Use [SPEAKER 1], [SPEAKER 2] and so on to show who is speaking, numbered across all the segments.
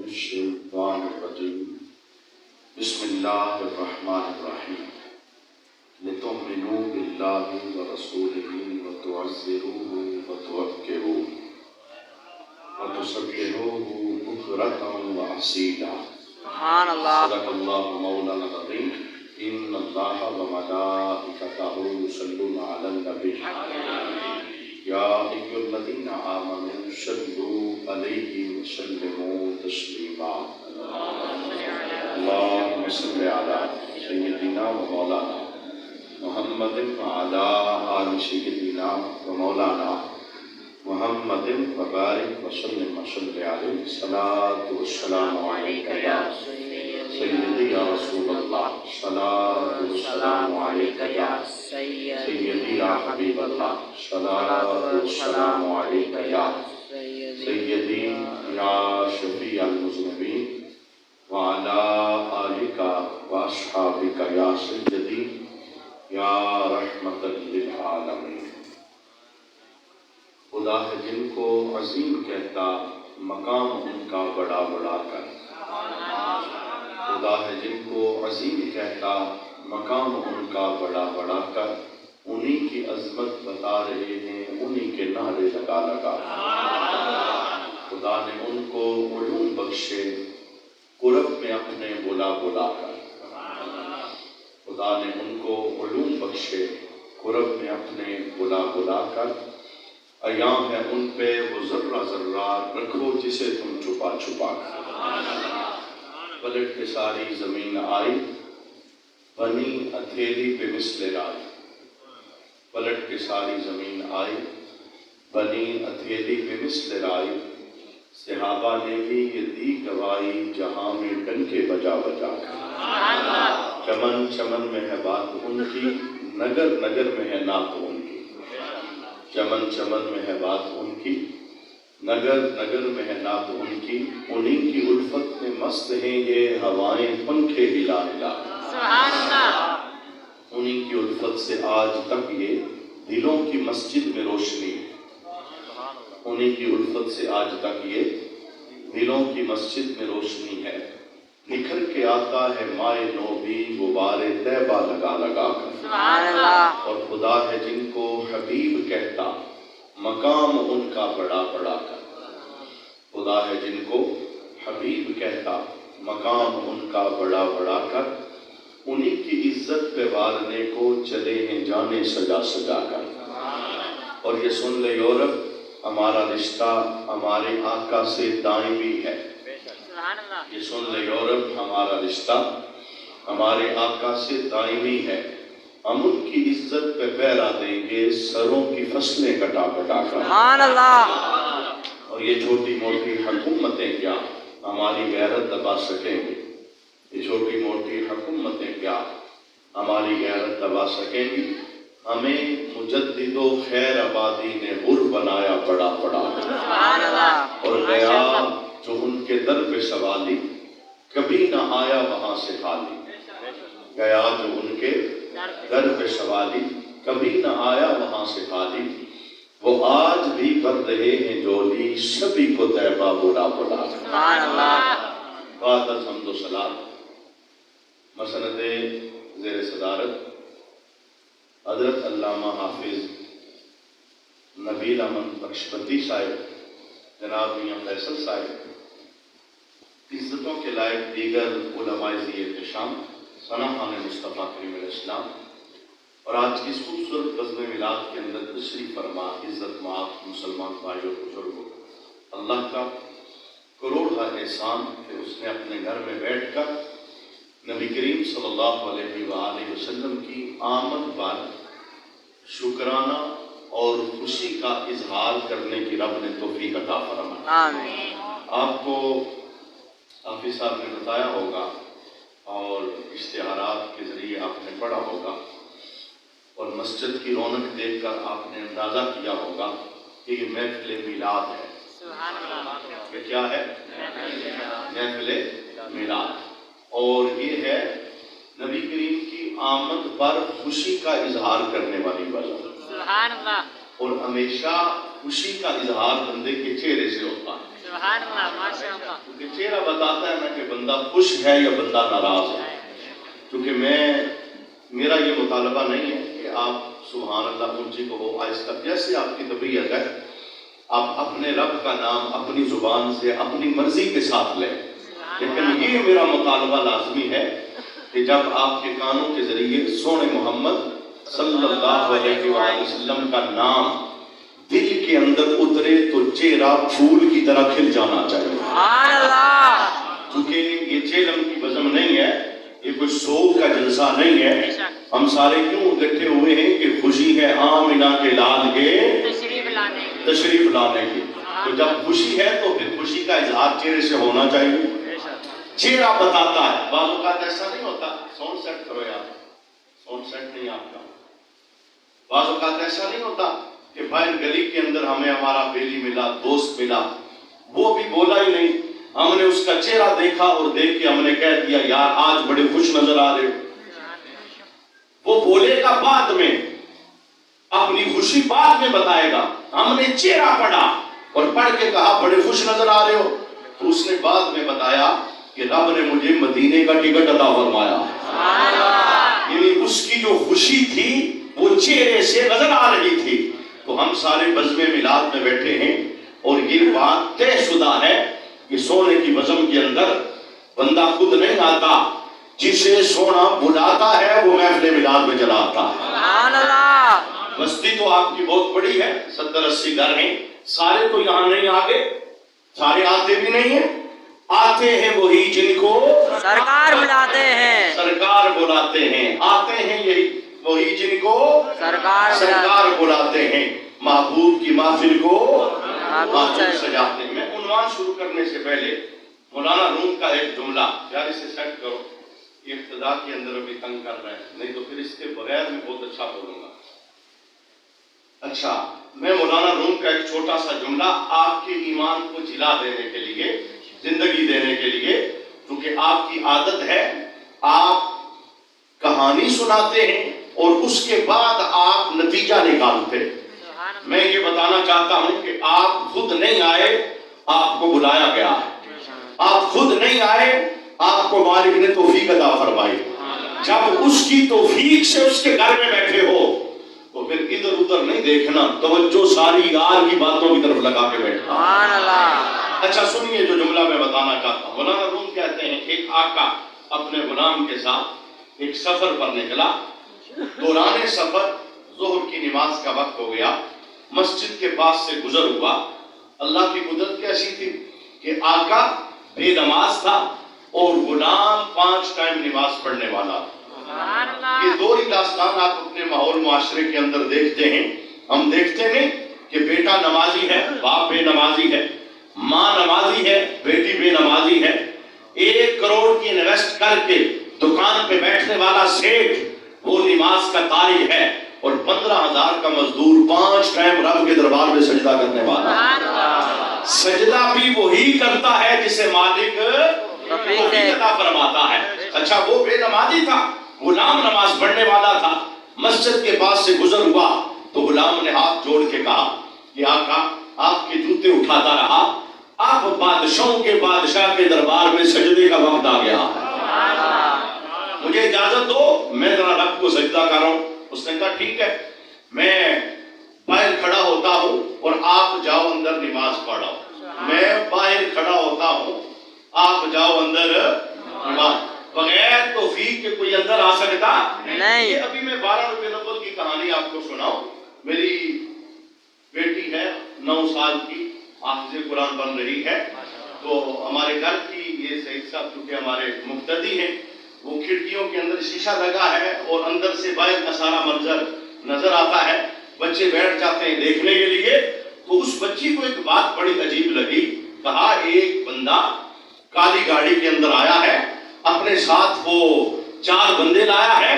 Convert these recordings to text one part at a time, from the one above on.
[SPEAKER 1] الشيطان الرجيم بسم الله الرحمن الرحيم لتؤمنوا بالله ورسوله وتعزروه وتوقروه وتسبحوه بكرة وأصيلا
[SPEAKER 2] سبحان الله.
[SPEAKER 1] صدق الله مولانا العظيم. إن الله وملائكته يصلون على النبي يا أيها الذين آمنوا صلوا عليه وسلموا تسليما. اللهم صل على سيدنا ومولانا محمد وعلى آل سيدنا ومولانا محمد وبارك وسلم وصل عليه. الصلاة والسلام عليك يا سيدي يا رسول الله. الصلاة والسلام عليك يا سيدي يا حبيب الله. الصلاة والسلام عليك يا سيدي يا شفيع المذنبين وعلى آلك وأصحابك يا سيدي یا رحمت للعالمین. خدا ہے جن کو عظیم کہتا مقام ان کا بڑا بڑا کر. خدا ہے جن کو عظیم کہتا مقام ان کا بڑا بڑا کر. انہی کی عظمت بتا رہے ہیں انہی کے نعرے لگا لگا. خدا نے ان کو علوم بخشے قرب میں اپنے بلا بلا کر. خدا نے ان کو علوم بخشے قرب میں اپنے بلا بلا کر. ایام ہے ان پہ وہ ذرہ ذرہ رکھو جسے تم چھپا چھپا کر. پلٹ کے ساری زمین آئی بنی اتھیلی پہ مثل رائی. پلٹ کے ساری زمین آئی بنی اتھیلی پہ مثل رائی. صحابہ نے بھی یہ دی گواہی جہاں میں ڈنکے بجا بجا کر. چمن چمن میں ہے بات ان کی نگر نگر میں ہے نعت ان کی. چمن چمن میں ہے بات ان کی نگر نگر میں ہے نعت ان کی. انہی کی الفت میں مست ہیں یہ ہوائیں پنکھے ہلا ہلا.
[SPEAKER 2] سبحان اللہ.
[SPEAKER 1] انہی کی الفت سے آج تک یہ دلوں کی مسجد میں روشنی ہے. انہی کی الفت سے آج تک یہ دلوں کی مسجد میں روشنی ہے. نکھر کے آتا ہے مائے نو بھی غبار طیبہ لگا لگا کر.
[SPEAKER 2] سبحان اللہ.
[SPEAKER 1] اور خدا ہے جن کو حبیب کہتا مقام ان کا بڑا بڑا کر. خدا ہے جن کو حبیب کہتا مقام ان کا بڑا بڑا کر. انہی کی عزت پہ وارنے کو چلے ہیں جانے سجا سجا کر. اور یہ سن لے یورپ ہمارا رشتہ ہمارے آقا سے دائمی ہے. یہ سن لے یورپ ہمارا رشتہ ہمارے آقا سے دائمی ہے. ہم ان کی عزت پہ پیرا دیں گے سروں کی فصلیں کٹا کٹا کر.
[SPEAKER 2] سبحان اللہ.
[SPEAKER 1] اور یہ چھوٹی موٹی حکومتیں کیا ہماری غیرت دبا سکیں گی. یہ چھوٹی موٹی حکومتیں کیا ہماری غیرت دبا سکیں گی. ہمیں مجدد و خیر آبادی نے حر بنایا بڑا بڑا.
[SPEAKER 2] سبحان اللہ.
[SPEAKER 1] اور گیا جو ان کے در پہ سوالی کبھی نہ آیا وہاں سے خالی. گیا جو ان کے در پہ سوالی کبھی نہ آیا وہاں سے خالی. وہ آج بھی بھر رہے ہیں جولی سبھی کو طیبہ بلا بلا.
[SPEAKER 2] سبحان اللہ.
[SPEAKER 1] بعد از حمد و ثنا مسند زیر صدارت حضرت علامہ حافظ نبیل امن بخشبندی صاحب جناب میاں فیصل صاحب عزتوں کے لائق دیگر علماء ذی احتشام ثنا خان مصطفیٰ کریم علیہ السلام اور آج کی اس خوبصورت بزم میلاد کے اندر تشریف فرما عزت مآب مسلمان بھائیوں اور بزرگوں. اللہ کا کروڑہ احسان کہ اس نے اپنے گھر میں بیٹھ کر نبی کریم صلی اللہ علیہ وآلہ وسلم کی آمد پر شکرانہ اور خوشی کا اظہار کرنے کی رب نے توفیق عطا فرمائی.
[SPEAKER 2] آمین.
[SPEAKER 1] آپ کو حافظ صاحب نے بتایا ہوگا اور اشتہارات کے ذریعے آپ نے پڑھا ہوگا اور مسجد کی رونق دیکھ کر آپ نے اندازہ کیا ہوگا کہ یہ محفل میلاد ہے.
[SPEAKER 2] سبحان اللہ.
[SPEAKER 1] یہ کیا ہے؟ محفل میلاد. اور یہ ہے نبی کریم کی آمد پر خوشی کا اظہار کرنے والی وجہ.
[SPEAKER 2] سبحان اللہ.
[SPEAKER 1] اور ہمیشہ خوشی کا اظہار بندے کے چہرے سے ہوتا ہے.
[SPEAKER 2] سبحان اللہ. ماشاء اللہ.
[SPEAKER 1] کیونکہ چہرہ چہرہ بتاتا ہے نا کہ بندہ خوش ہے یا بندہ ناراض ہے. کیونکہ میرا یہ مطالبہ نہیں ہے کہ آپ سبحان اللہ اونچی کو ہو آہستہ، جیسے آپ کی طبیعت ہے آپ اپنے رب کا نام اپنی زبان سے اپنی مرضی کے ساتھ لیں. لیکن یہ میرا مطالبہ لازمی ہے کہ جب آپ کے کانوں کے ذریعے سونے محمد صلی اللہ علیہ وآلہ وسلم کا نام دل کے اندر اترے تو چہرہ پھول کی طرح کھل جانا چاہیے.
[SPEAKER 2] سبحان اللہ.
[SPEAKER 1] کیونکہ یہ چیلم کی بزم نہیں ہے، یہ کوئی سوگ کا جلسہ نہیں ہے. ہم سارے کیوں اکٹھے ہوئے ہیں کہ خوشی ہے آمنہ کے لال کے تشریف لانے کی. تو جب خوشی ہے تو پھر خوشی کا اظہار چہرے سے ہونا چاہیے. چہرہ بتاتا ہے. بعض اوقات ایسا نہیں ہوتا، ساؤنڈ سیٹ کرو یار، ساؤنڈ سیٹ نہیں آپ کا. بعض اوقات ایسا نہیں ہوتا کہ باہر گلی کے اندر ہمیں ہمارا بیلی ملا، دوست ملا، وہ بھی بولا ہی نہیں، ہم نے اس کا چہرہ دیکھا اور دیکھ کے ہم نے کہہ دیا یار آج بڑے خوش نظر آ رہے ہو. وہ بولے گا بعد میں، اپنی خوشی بعد میں بتائے گا. ہم نے چہرہ پڑھا اور پڑھ کے کہا بڑے خوش نظر آ رہے ہو، تو اس نے بعد میں بتایا کہ رب نے مجھے مدینے کا ٹکٹ عطا فرمایا. یعنی اس کی جو خوشی تھی وہ چہرے سے نظر آ رہی تھی. تو ہم سارے بزم میلاد میں بیٹھے ہیں اور یہ بات طے شدہ ہے کہ سونے کی بزم کے اندر بندہ خود نہیں آتا، جسے سونا بلاتا ہے وہ محفل میلاد میں چلا آتا ہے.
[SPEAKER 2] سبحان اللہ.
[SPEAKER 1] بستی تو آپ کی بہت بڑی ہے، 70-80 گھر ہیں، سارے تو یہاں نہیں آگے، سارے آتے بھی نہیں ہیں. آتے ہیں وہی جن کو
[SPEAKER 2] سرکار بلاتے ہیں،
[SPEAKER 1] سرکار بلاتے ہیں. آتے ہیں یہی وہی جن کو
[SPEAKER 2] سرکار
[SPEAKER 1] بلاتے ہیں. محبوب کی محفل کو
[SPEAKER 2] محبوب
[SPEAKER 1] سجاتے ہیں. میں عنوان شروع کرنے سے پہلے مولانا روم کا ایک جملہ، یار اسے سیٹ کرو، یہ ابتدا کے اندر ابھی تنگ کر رہے ہیں، نہیں تو پھر اس کے بغیر میں بہت اچھا بولوں گا. اچھا، میں مولانا روم کا ایک چھوٹا سا جملہ آپ کے ایمان کو جلا دینے کے لیے، زندگی دینے کے لیے، کیونکہ آپ کی عادت ہے آپ کہانی سناتے ہیں اور اس کے بعد آپ نتیجہ نکالتے. میں یہ بتانا چاہتا ہوں کہ آپ خود نہیں آئے، آپ کو بلایا گیا ہے. آپ خود نہیں آئے، آپ کو مالک نے توفیق عطا فرمائی. جب اس کی توفیق سے اس کے گھر میں بیٹھے ہو تو پھر ادھر ادھر نہیں دیکھنا، توجہ ساری یار کی باتوں کی طرف لگا کے بیٹھنا.
[SPEAKER 2] سبحان اللہ.
[SPEAKER 1] اچھا سنیے جو جملہ میں بتانا چاہتا ہوں. مولانا روم کہتے ہیں ایک آقا اپنے غلام کے ساتھ ایک سفر پر نکلا. دوران سفر ظہر کی نماز کا وقت ہو گیا، مسجد کے پاس سے گزر ہوا. اللہ کی قدرت کیسی تھی کہ آقا بے نماز تھا اور غلام 5 ٹائم نماز پڑھنے والا.
[SPEAKER 2] سبحان اللہ.
[SPEAKER 1] یہ دو ہی داستان آپ اپنے ماحول معاشرے کے اندر دیکھتے ہیں. ہم دیکھتے ہیں کہ بیٹا نمازی ہے، باپ بے نمازی ہے، ماں نمازی ہے، بیٹی بے نمازی ہے. 1 کروڑ کی انویسٹ کر کے دکان پہ بیٹھنے والا سیٹھ وہ نماز کا طالب ہے اور 15,000 کا مزدور 5 ٹائم رب کے دربار میں سجدہ کرنے والا. سجدہ بھی وہی کرتا ہے جسے مالک توفیق عطا فرماتا ہے. اچھا وہ بے نمازی تھا، غلام نماز پڑھنے والا تھا. مسجد کے پاس سے گزر ہوا تو غلام نے ہاتھ جوڑ کے کہا کہ آقا آپ کے جوتے اٹھاتا رہا، آپ بادشاہوں کے بادشاہ کے دربار میں سجدے کا وقت آ گیا، مجھے اجازت دو میں ذرا رب کو سجدہ کر رہا ہوں. اس نے کہا ٹھیک ہے، میں باہر کھڑا ہوتا ہوں اور آپ جاؤ اندر نماز پڑھو. میں باہر کھڑا ہوتا ہوں، آپ جاؤ اندر نماز. بغیر توفیق کے کوئی اندر آ سکتا نہیں. یہ ابھی میں 12 ربیع الاول کی کہانی آپ کو سناؤں. میری بیٹی ہے 9 سال کی، حافظ قرآن بن رہی ہے. تو ہمارے گھر کی یہ سعید صاحب چونکہ ہمارے مقتدی ہیں، وہ کھڑکیوں کے اندر شیشہ لگا ہے اور اندر سے باہر کا سارا منظر نظر آتا ہے. بچے بیٹھ جاتے ہیں دیکھنے کے لیے. تو اس بچی کو ایک بات بڑی عجیب لگی. کہا ایک بندہ کالی گاڑی کے اندر آیا ہے، اپنے ساتھ وہ 4 بندے لایا ہے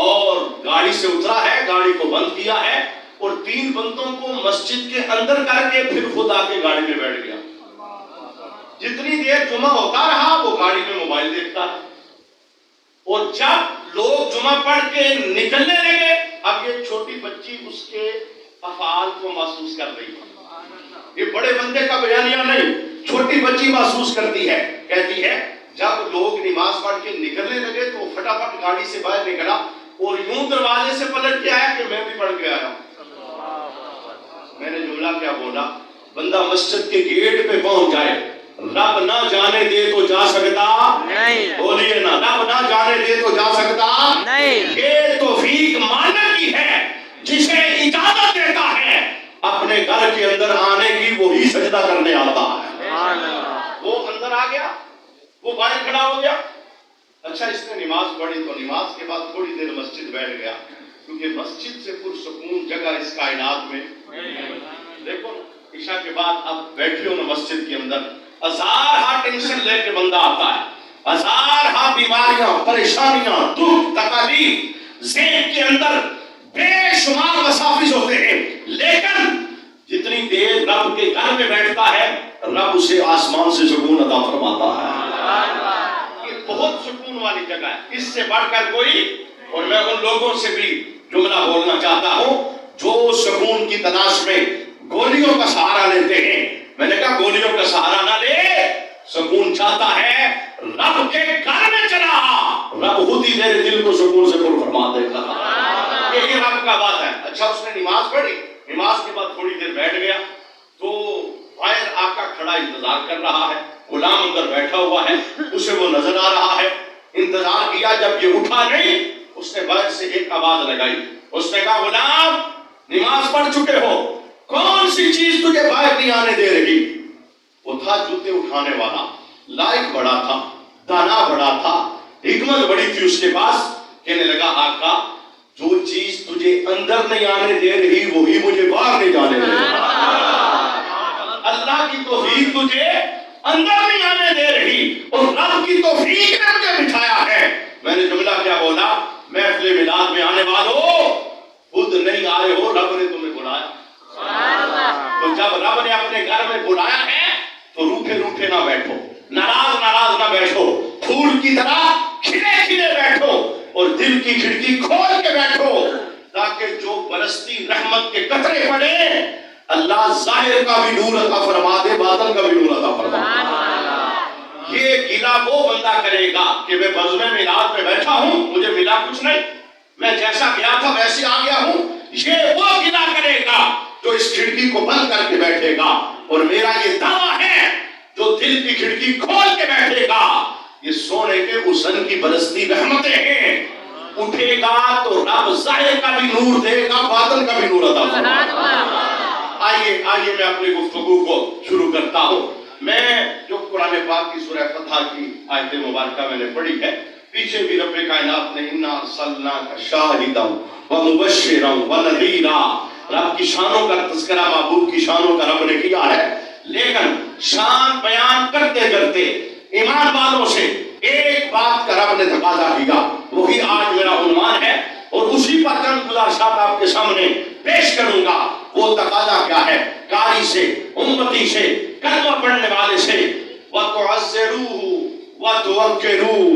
[SPEAKER 1] اور گاڑی سے اترا ہے، گاڑی کو بند کیا ہے اور 3 بندوں کو مسجد کے اندر کر کے پھر خود آ کے گاڑی میں بیٹھ گیا. جتنی دیر جمعہ ہوتا رہا وہ گاڑی میں موبائل دیکھتا رہا. اور جب لوگ جمعہ پڑھ کے نکلنے لگے، اب یہ چھوٹی بچی اس کے افعال کو محسوس کر رہی ہے. یہ بڑے بندے کا بیانیہ نہیں، چھوٹی بچی محسوس کرتی ہے، کہتی ہے جب لوگ نماز پڑھ کے نکلنے لگے تو فٹافٹ گاڑی سے باہر نکلا اور یوں دروازے سے پلٹ کے آیا کہ میں بھی پڑھ کے آیا ہوں۔ میں نے جملہ کیا بولا؟ بندہ مسجد کے گیٹ پہ پہنچ جائے، رب نہ جانے دے تو جا سکتا
[SPEAKER 2] نہیں،
[SPEAKER 1] بولیے نا، رب نہ جانے دے تو جا سکتا
[SPEAKER 2] نہیں،
[SPEAKER 1] یہ توفیق مالک کی ہے جسے اجازت دیتا ہے اپنے گھر کے اندر آنے کی، وہی سجدہ کرنے آتا ہے۔
[SPEAKER 2] سبحان اللہ،
[SPEAKER 1] وہ اندر آ گیا، وہ باہر کھڑا ہو گیا۔ اچھا اس نے نماز پڑھی تو نماز کے بعد تھوڑی دیر مسجد بیٹھ گیا، کیونکہ مسجد سے پرسکون جگہ اس کائنات میں دیکھو عشاء کے بعد اب بیٹھے ہو نا مسجد کے اندر، ہزارہا ٹینشن لے کے بندہ آتا ہے، ہزارہا بیماریاں، پریشانیاں، دکھ تکالیف ذہن کے اندر بے شمار مسافظ ہوتے ہیں، لیکن جتنی دیر رب کے گھر میں بیٹھتا ہے رب اسے آسمان سے سکون عطا فرماتا ہے۔ یہ بہت سکون والی جگہ ہے، اس سے بڑھ کر کوئی، اور میں ان لوگوں سے بھی جملہ بولنا چاہتا ہوں جو سکون کی تلاش میں گولیوں کا سہارا لیتے ہیں۔ میں نے کہا گولیوں کا سہارا نہ لے، سکون چاہتا ہے رب کے گھر میں چلا، رب خود ہی تیرے دل کو سکون سے پر فرما دے گا۔ یہ رب کا بات ہے۔ اچھا اس نے نماز پڑھی، نماز کے بعد تھوڑی دیر بیٹھ گیا تو باہر آقا کھڑا انتظار کر رہا ہے، غلام اندر بیٹھا ہوا ہے، اسے وہ نظر آ رہا ہے، انتظار کیا، جب یہ اٹھا نہیں اس نے باہر سے ایک آواز لگائی، اس نے کہا غلام نماز پڑھ چکے ہو، کون سی چیز تجھے باہر نہیں آنے دے رہی؟ وہ تھا جوتے اٹھانے والا، لائق بڑا تھا، دانا بڑا تھا، حکمت بڑی تھی اس کے پاس۔ کہنے لگا آقا جو چیز تجھے اندر نہیں آنے دے رہی وہی مجھے باہر نہیں جانے دے رہی۔ اللہ کی توفیق تجھے اندر نہیں آنے دے رہی اور رب کی توفیق نے مجھے بٹھایا ہے۔ میں نے جملہ کیا بولا؟ محفل میلاد میں آنے والوں خود نہیں آئے ہو، رب نے تمہیں بلایا۔ تو جب رب نے اپنے گھر میں بلایا ہے تو روٹھے روٹھے نہ بیٹھو، ناراض ناراض نہ بیٹھو، پھول کی طرح کھلے کھلے بیٹھو اور دل کی کھڑکی کھول کے بیٹھو، تاکہ جو برستی رحمت کے قطرے پڑے اللہ ظاہر کا بھی نور عطا فرما دے، باطن کا بھی نور عطا فرما دے۔ یہ گلہ وہ بندہ کرے گا کہ میں بزم میلاد میں بیٹھا ہوں، مجھے ملا کچھ نہیں، میں جیسا گیا تھا ویسے آ گیا ہوں، یہ وہ گلہ کرے گا جو اس کھڑکی کو بند کر کے بیٹھے گا۔ اور میرا یہ دعویٰ ہے جو دل کی کھڑکی کھول کے بیٹھے گا، یہ سونے کے حسن کی برستی رحمتیں ہیں، اٹھے گا تو رب ظاہر کا بھی نور دے گا، باطن کا بھی نور عطا فرما دے۔ آئیے میں اپنی گفتگو کو شروع کرتا ہوں۔ میں جو قرآن پاک کی سورہ فتح کی آیت مبارکہ میں نے پڑھی ہے، پیچھے بھی رب کائنات نے انا ارسلناک شاہدا ومبشرا ونذیرا، رب کی شانوں کا تذکرہ، محبوب کی شانوں کا رب نے کیا ہے، لیکن شان بیان کرتے کرتے ایمان والوں سے ایک بات کا رب نے تقاضا کیا، وہی آج میرا عنوان ہے اور اسی پر چند گزارشات آپ کے سامنے پیش کروں گا۔ وہ تقاضا کیا ہے؟ قاری سے، امتی سے، کلمہ پڑھنے والے سے، وَتُعَزِّرُوهُ وَتُوَقِّرُوهُ،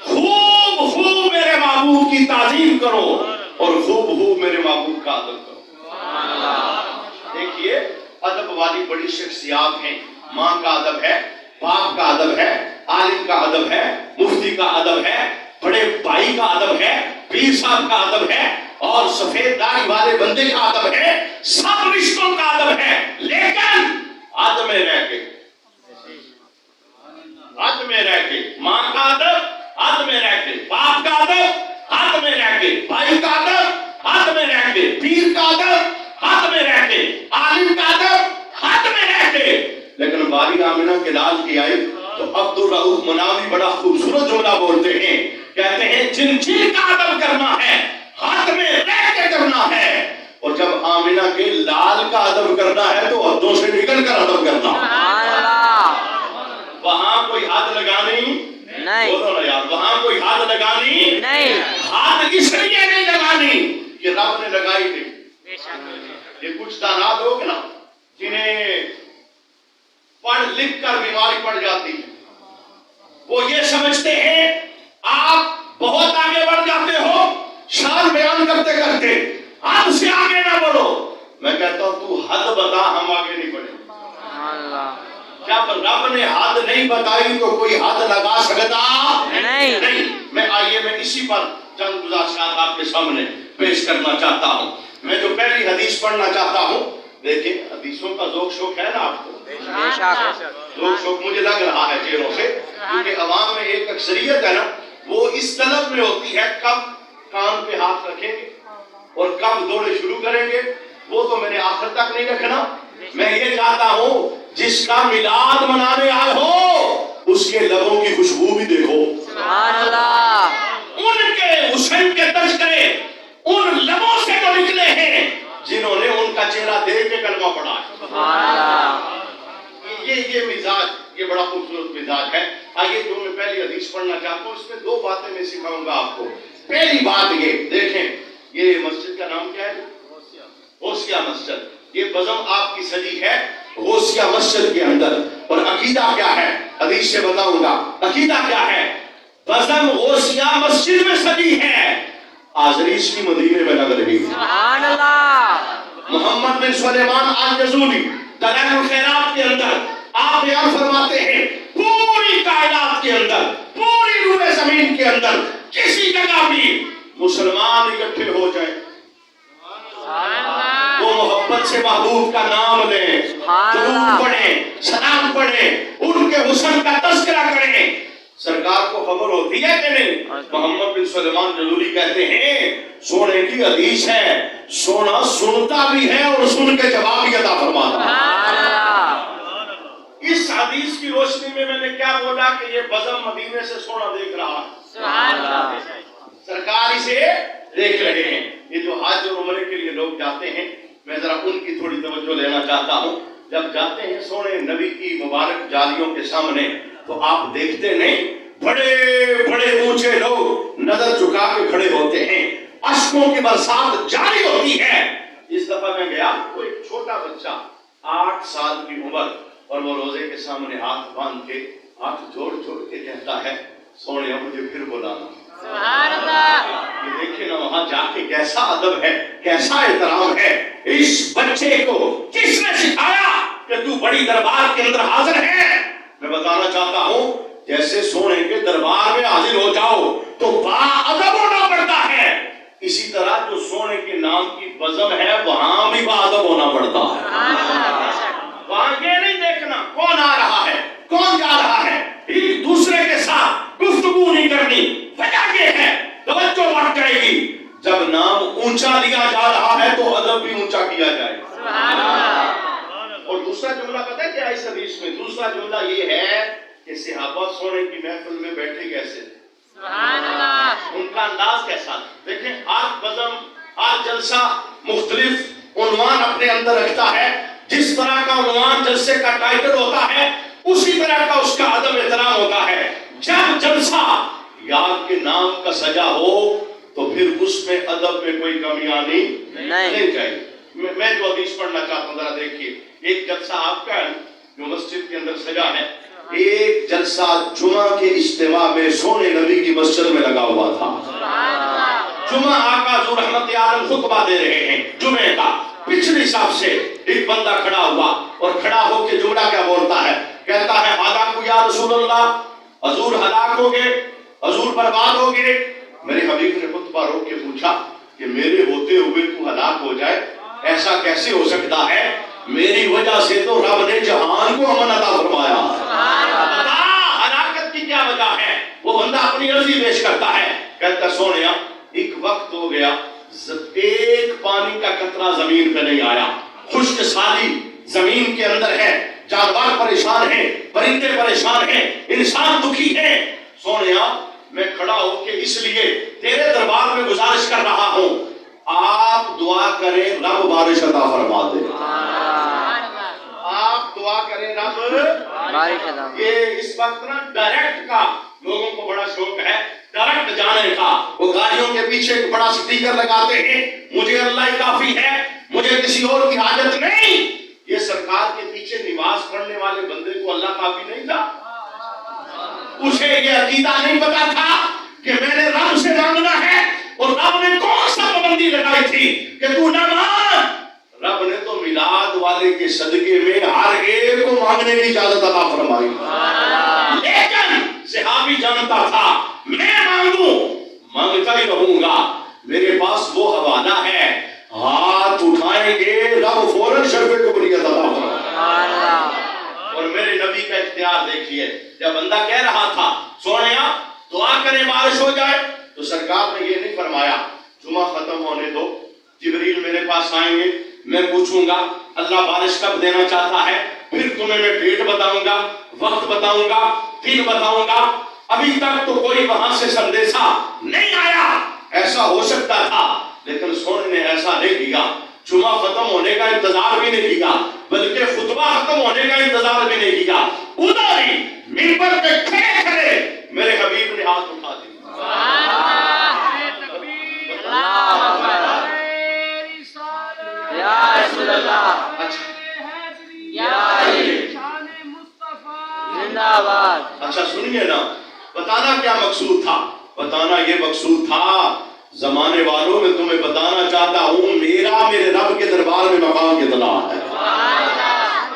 [SPEAKER 1] خوب خوب میرے محبوب کی تعظیم کرو اور خوب خوب میرے محبوب کا ادب کرو۔ دیکھیے ادب والی بڑی شخصیات ہیں، ماں کا ادب ہے، باپ کا ادب ہے، عالم کا ادب ہے، مفتی کا ادب ہے، بڑے بھائی کا ادب ہے، پیر صاحب کا ادب ہے، اور سفید داڑھی والے بندے کا ادب ہے، سب رشتوں کا ادب ہے، لیکن حد میں رہ کے، حد میں رہ کے، ماں کا ادب حد میں رہ کے، باپ کا ادب حد میں رہ کے، بھائی کا ادب حد میں رہ کے، پیر کا ادب حد میں رہ کے، عالم کا ادب حد میں رہ کے۔ لیکن باری آمنہ کے لال کی آئی تو عبد الرؤف مناوی بڑا خوبصورت جملہ بولتے ہیں، کہتے ہیں جن جن کا ادب کرنا ہے حد میں رہ کے کرنا ہے، اور جب آمنہ کے لال کا ادب کرنا ہے تو حدوں سے نکل کر ادب کرنا ہے۔ وہاں کوئی حد لگانی نہیں، بولو نا یار، وہاں کوئی حد لگانی نہیں، حد اس لیے نہیں لگانی کہ رب نے لگائی نہیں۔ یہ کچھ دانا لوگ نا جنہیں پڑھ لکھ کر بیماری پڑ جاتی ہے، وہ یہ سمجھتے ہیں آپ بہت آگے بڑھ جاتے ہو شان بیان کرتے کرتے، حد سے آگے نہ بڑھو۔ میں کہتا ہوں تو حد بتا، ہم آگے نہیں بڑھے۔ جب رب نے حد نہیں بتائی تو کوئی حد لگا سکتا
[SPEAKER 2] نہیں۔
[SPEAKER 1] میں آئیے میں اسی پر چند گزارشات آپ کے سامنے پیش کرنا چاہتا ہوں. میں جو پہلی حدیث پڑھنا چاہتا ہوں، دیکھیں حدیثوں کا ذوق شوق ہے نا آپ کو؟ ذوق شوق مجھے لگ رہا ہے چہروں سے، کیونکہ عوام میں ایک اکثریت ہے نا، وہ اس طلب میں ہوتی ہے کب کان پہ ہاتھ رکھیں گے اور کب دوڑے شروع کریں گے. وہ تو میں نے آخر تک نہیں رکھنا. میں یہ چاہتا ہوں جس کا میلاد منانے آئے ہو اس کے لبوں کی خوشبو بھی دیکھو.
[SPEAKER 2] سبحان اللہ.
[SPEAKER 1] ان کے حسن کے تذکرے ان لبوں سے تو نکلے ہیں جنہوں نے ان کا چہرہ دیکھ کے کلمہ پڑھا.
[SPEAKER 2] سبحان اللہ.
[SPEAKER 1] یہ مزاج، یہ بڑا خوبصورت مزاج ہے. آئیے جو میں پہلی حدیث پڑھنا چاہتا ہوں، اس میں دو باتیں میں سکھاؤں گا آپ کو. پہلی بات یہ دیکھیں، یہ مسجد کا نام کیا ہے؟ غوثیہ مسجد. یہ بزم آپ کی سجی ہے غوثیہ مسجد کے اندر. اور عقیدہ کیا ہے حدیث سے بتاؤں گا. عقیدہ کیا ہے؟ بزم غوثیہ مسجد میں سجی ہے، آذریش کی مدینے میں لگ رہی ہے.
[SPEAKER 2] سبحان اللہ.
[SPEAKER 1] محمد بن سلیمان الجزولی دلائل الخیرات کے اندر آپ بیان فرماتے ہیں پوری کائنات کے اندر، پوری روح زمین کے اندر کسی جگہ بھی مسلمان اکٹھے ہو جائیں، وہ محبت سے محبوب کا نام لیں، درود پڑھیں، سلام پڑھیں، ان کے حسن کا تذکرہ کریں. سرکار کو خبر ہوتی ہے کہ نہیں؟ محمد بن سلیمان جزولی کہتے ہیں سونے کی حدیث ہے، سونا سنتا بھی ہے اور سن کے جواب بھی عطا فرماتا ہے. اس حدیث کی روشنی میں نے کیا بولا کہ یہ بزم مدینے سے سونا دیکھ رہا ہے، سرکار اسے دیکھ رہے ہیں. یہ جو حج اور عمرے کے لیے لوگ جاتے ہیں، میں ذرا ان کی تھوڑی توجہ لینا چاہتا ہوں. جب جاتے ہیں سونے نبی کی مبارک جالیوں کے سامنے تو آپ دیکھتے نہیں بڑے بڑے اونچے لوگ نظر جھکا کے کھڑے ہوتے ہیں، اشکوں کی برسات جاری ہوتی ہے. اس دفعہ میں گیا تو ایک چھوٹا بچہ 8 سال کی عمر، اور وہ روزے کے سامنے ہاتھ باندھ کے ہاتھ جوڑ جوڑ کے کہتا ہے سونے مجھے پھر بلانا.
[SPEAKER 2] سبحان اللہ.
[SPEAKER 1] یہ دیکھیں نا وہاں جا کے کیسا ادب ہے، کیسا احترام ہے. اس بچے کو کس نے سکھایا کہ تو بڑی دربار کے اندر حاضر ہے؟ میں بتانا چاہتا ہوں جیسے سونے کے دربار میں حاضر ہو جاؤ تو با ادب ہونا پڑتا ہے، اسی طرح جو سونے کے نام کی بزم ہے وہاں بھی با ادب ہونا پڑتا ہے. وہاں یہ نہیں دیکھنا کون آ رہا ہے کون جا رہا ہے، ایک دوسرے کے ساتھ گفتگو نہیں کرنی. وجہ یہ ہے توجہ بڑھ جائے گی جب نام اونچا لیا جا رہا ہے تو ادب بھی اونچا کیا جائے. اور دوسرا جملہ پتہ ہے کیا اس حدیث میں؟ دوسرا جملہ یہ ہے کہ صحابہ سونے کی محفل میں بیٹھے کیسے، ان کا انداز کیسا. دیکھیں ہر بزم ہر جلسہ مختلف عنوان اپنے اندر رکھتا ہے. جس طرح کا عنوان جلسے کا ٹائٹل ہوتا ہے اسی طرح کا اس کا ادب احترام ہوتا ہے. جب جلسہ یار کے نام کا سجا ہو تو پھر اس میں ادب میں کوئی کمی آنی نہیں چاہیے. میں جو حدیث پڑھنا چاہتا ہوں ذرا دیکھیے. ایک جلسہ آپ کا جو مسجد کے اندر سجا ہے، ایک جلسہ جمعہ کے اجتماع میں سونے نبی کی مسجد میں لگا ہوا تھا. جمعہ آقا ذو رحمت عالم خطبہ دے رہے ہیں جمعے کا. پچھلی صف سے ایک بندہ کھڑا ہوا اور کھڑا ہو کے جملہ کیا بولتا ہے؟ کہتا ہے ہلاکو یا رسول اللہ، حضور ہلاک ہو گئے، حضور برباد ہو گئے. میرے حبیب نے خطبہ روک کے پوچھا کہ میرے ہوتے ہوئے تو ہلاک ہو جائے، ایسا کیسے ہو سکتا ہے؟ میری وجہ سے تو رب نے جہان کو امن عطا فرمایا. بتا ہلاکت کی کیا وجہ ہے؟ وہ بندہ اپنی عرضی پیش کرتا ہے، کہتا سونیا ایک وقت ہو گیا ایک پانی کا قطرہ زمین پہ نہیں آیا، خشک سالی زمین کے اندر ہے، جانور پریشان ہیں، پرندے پریشان ہیں، انسان دکھی ہیں. سونیا میں کھڑا ہو کے اس لیے تیرے دربار میں گزارش کر رہا ہوں آپ دعا کریں رب بارش عطا فرما دے. آپ دعا کریں رب بارش عطا. یہ اس وقت نا ڈائریکٹ کا لوگوں کو بڑا شوق ہے، ڈائریکٹ جانے کا. وہ گاڑیوں کے پیچھے ایک بڑا سٹیکر لگاتے ہیں مجھے اللہ ہی کافی ہے، مجھے کسی اور کی حاجت نہیں. یہ سرکار کے پیچھے نماز پڑھنے والے بندے کو اللہ کافی نہیں تھا؟ اسے یہ عقیدہ نہیں پتا تھا کہ میں نے رب سے مانگنا ہے، اور رب نے کون سا پابندی لگائی تھی کہ تو نہ مان؟ رب نے تو میلاد والے کے صدقے میں ہر ایک کو مانگنے کی اجازت عطا فرمائی. لیکن صحابی جانتا تھا میں مانگتا ہی رہوں گا. میرے پاس وہ حوالہ ہے, ہاتھ اٹھائیں گے رب فوراً شرف قبولیت عطا فرمائے. اور میرے نبی کا اختیار دیکھیے, جب بندہ کہہ رہا تھا سونیا دعا کریں بارش ہو جائے, تو سرکار نے یہ نہیں فرمایا جمعہ ختم ہونے دو, جبریل میرے پاس آئیں گے, میں پوچھوں گا اللہ بارش کب دینا چاہتا ہے, پھر تمہیں میں ڈیٹ بتاؤں گا, وقت بتاؤں گا, دن بتاؤں گا. ابھی تک تو کوئی وہاں سے سندیشہ نہیں آیا. ایسا ہو سکتا تھا لیکن سونے نے ایسا نہیں کیا. جمعہ ختم ہونے کا انتظار بھی نہیں کیا, بلکہ خطبہ ختم ہونے کا انتظار بھی نہیں کیا. ادھر ہی منبر پہ کھڑے کھڑے میرے حبیب نے ہاتھ اٹھا دی.
[SPEAKER 2] یا رسول اللہ, زندہ باد.
[SPEAKER 1] اچھا سنیے نا, بتانا کیا مقصود تھا؟ بتانا یہ مقصود تھا زمانے والوں میں تمہیں بتانا چاہتا ہوں میرا میرے رب کے دربار میں مقام کتنا ہے.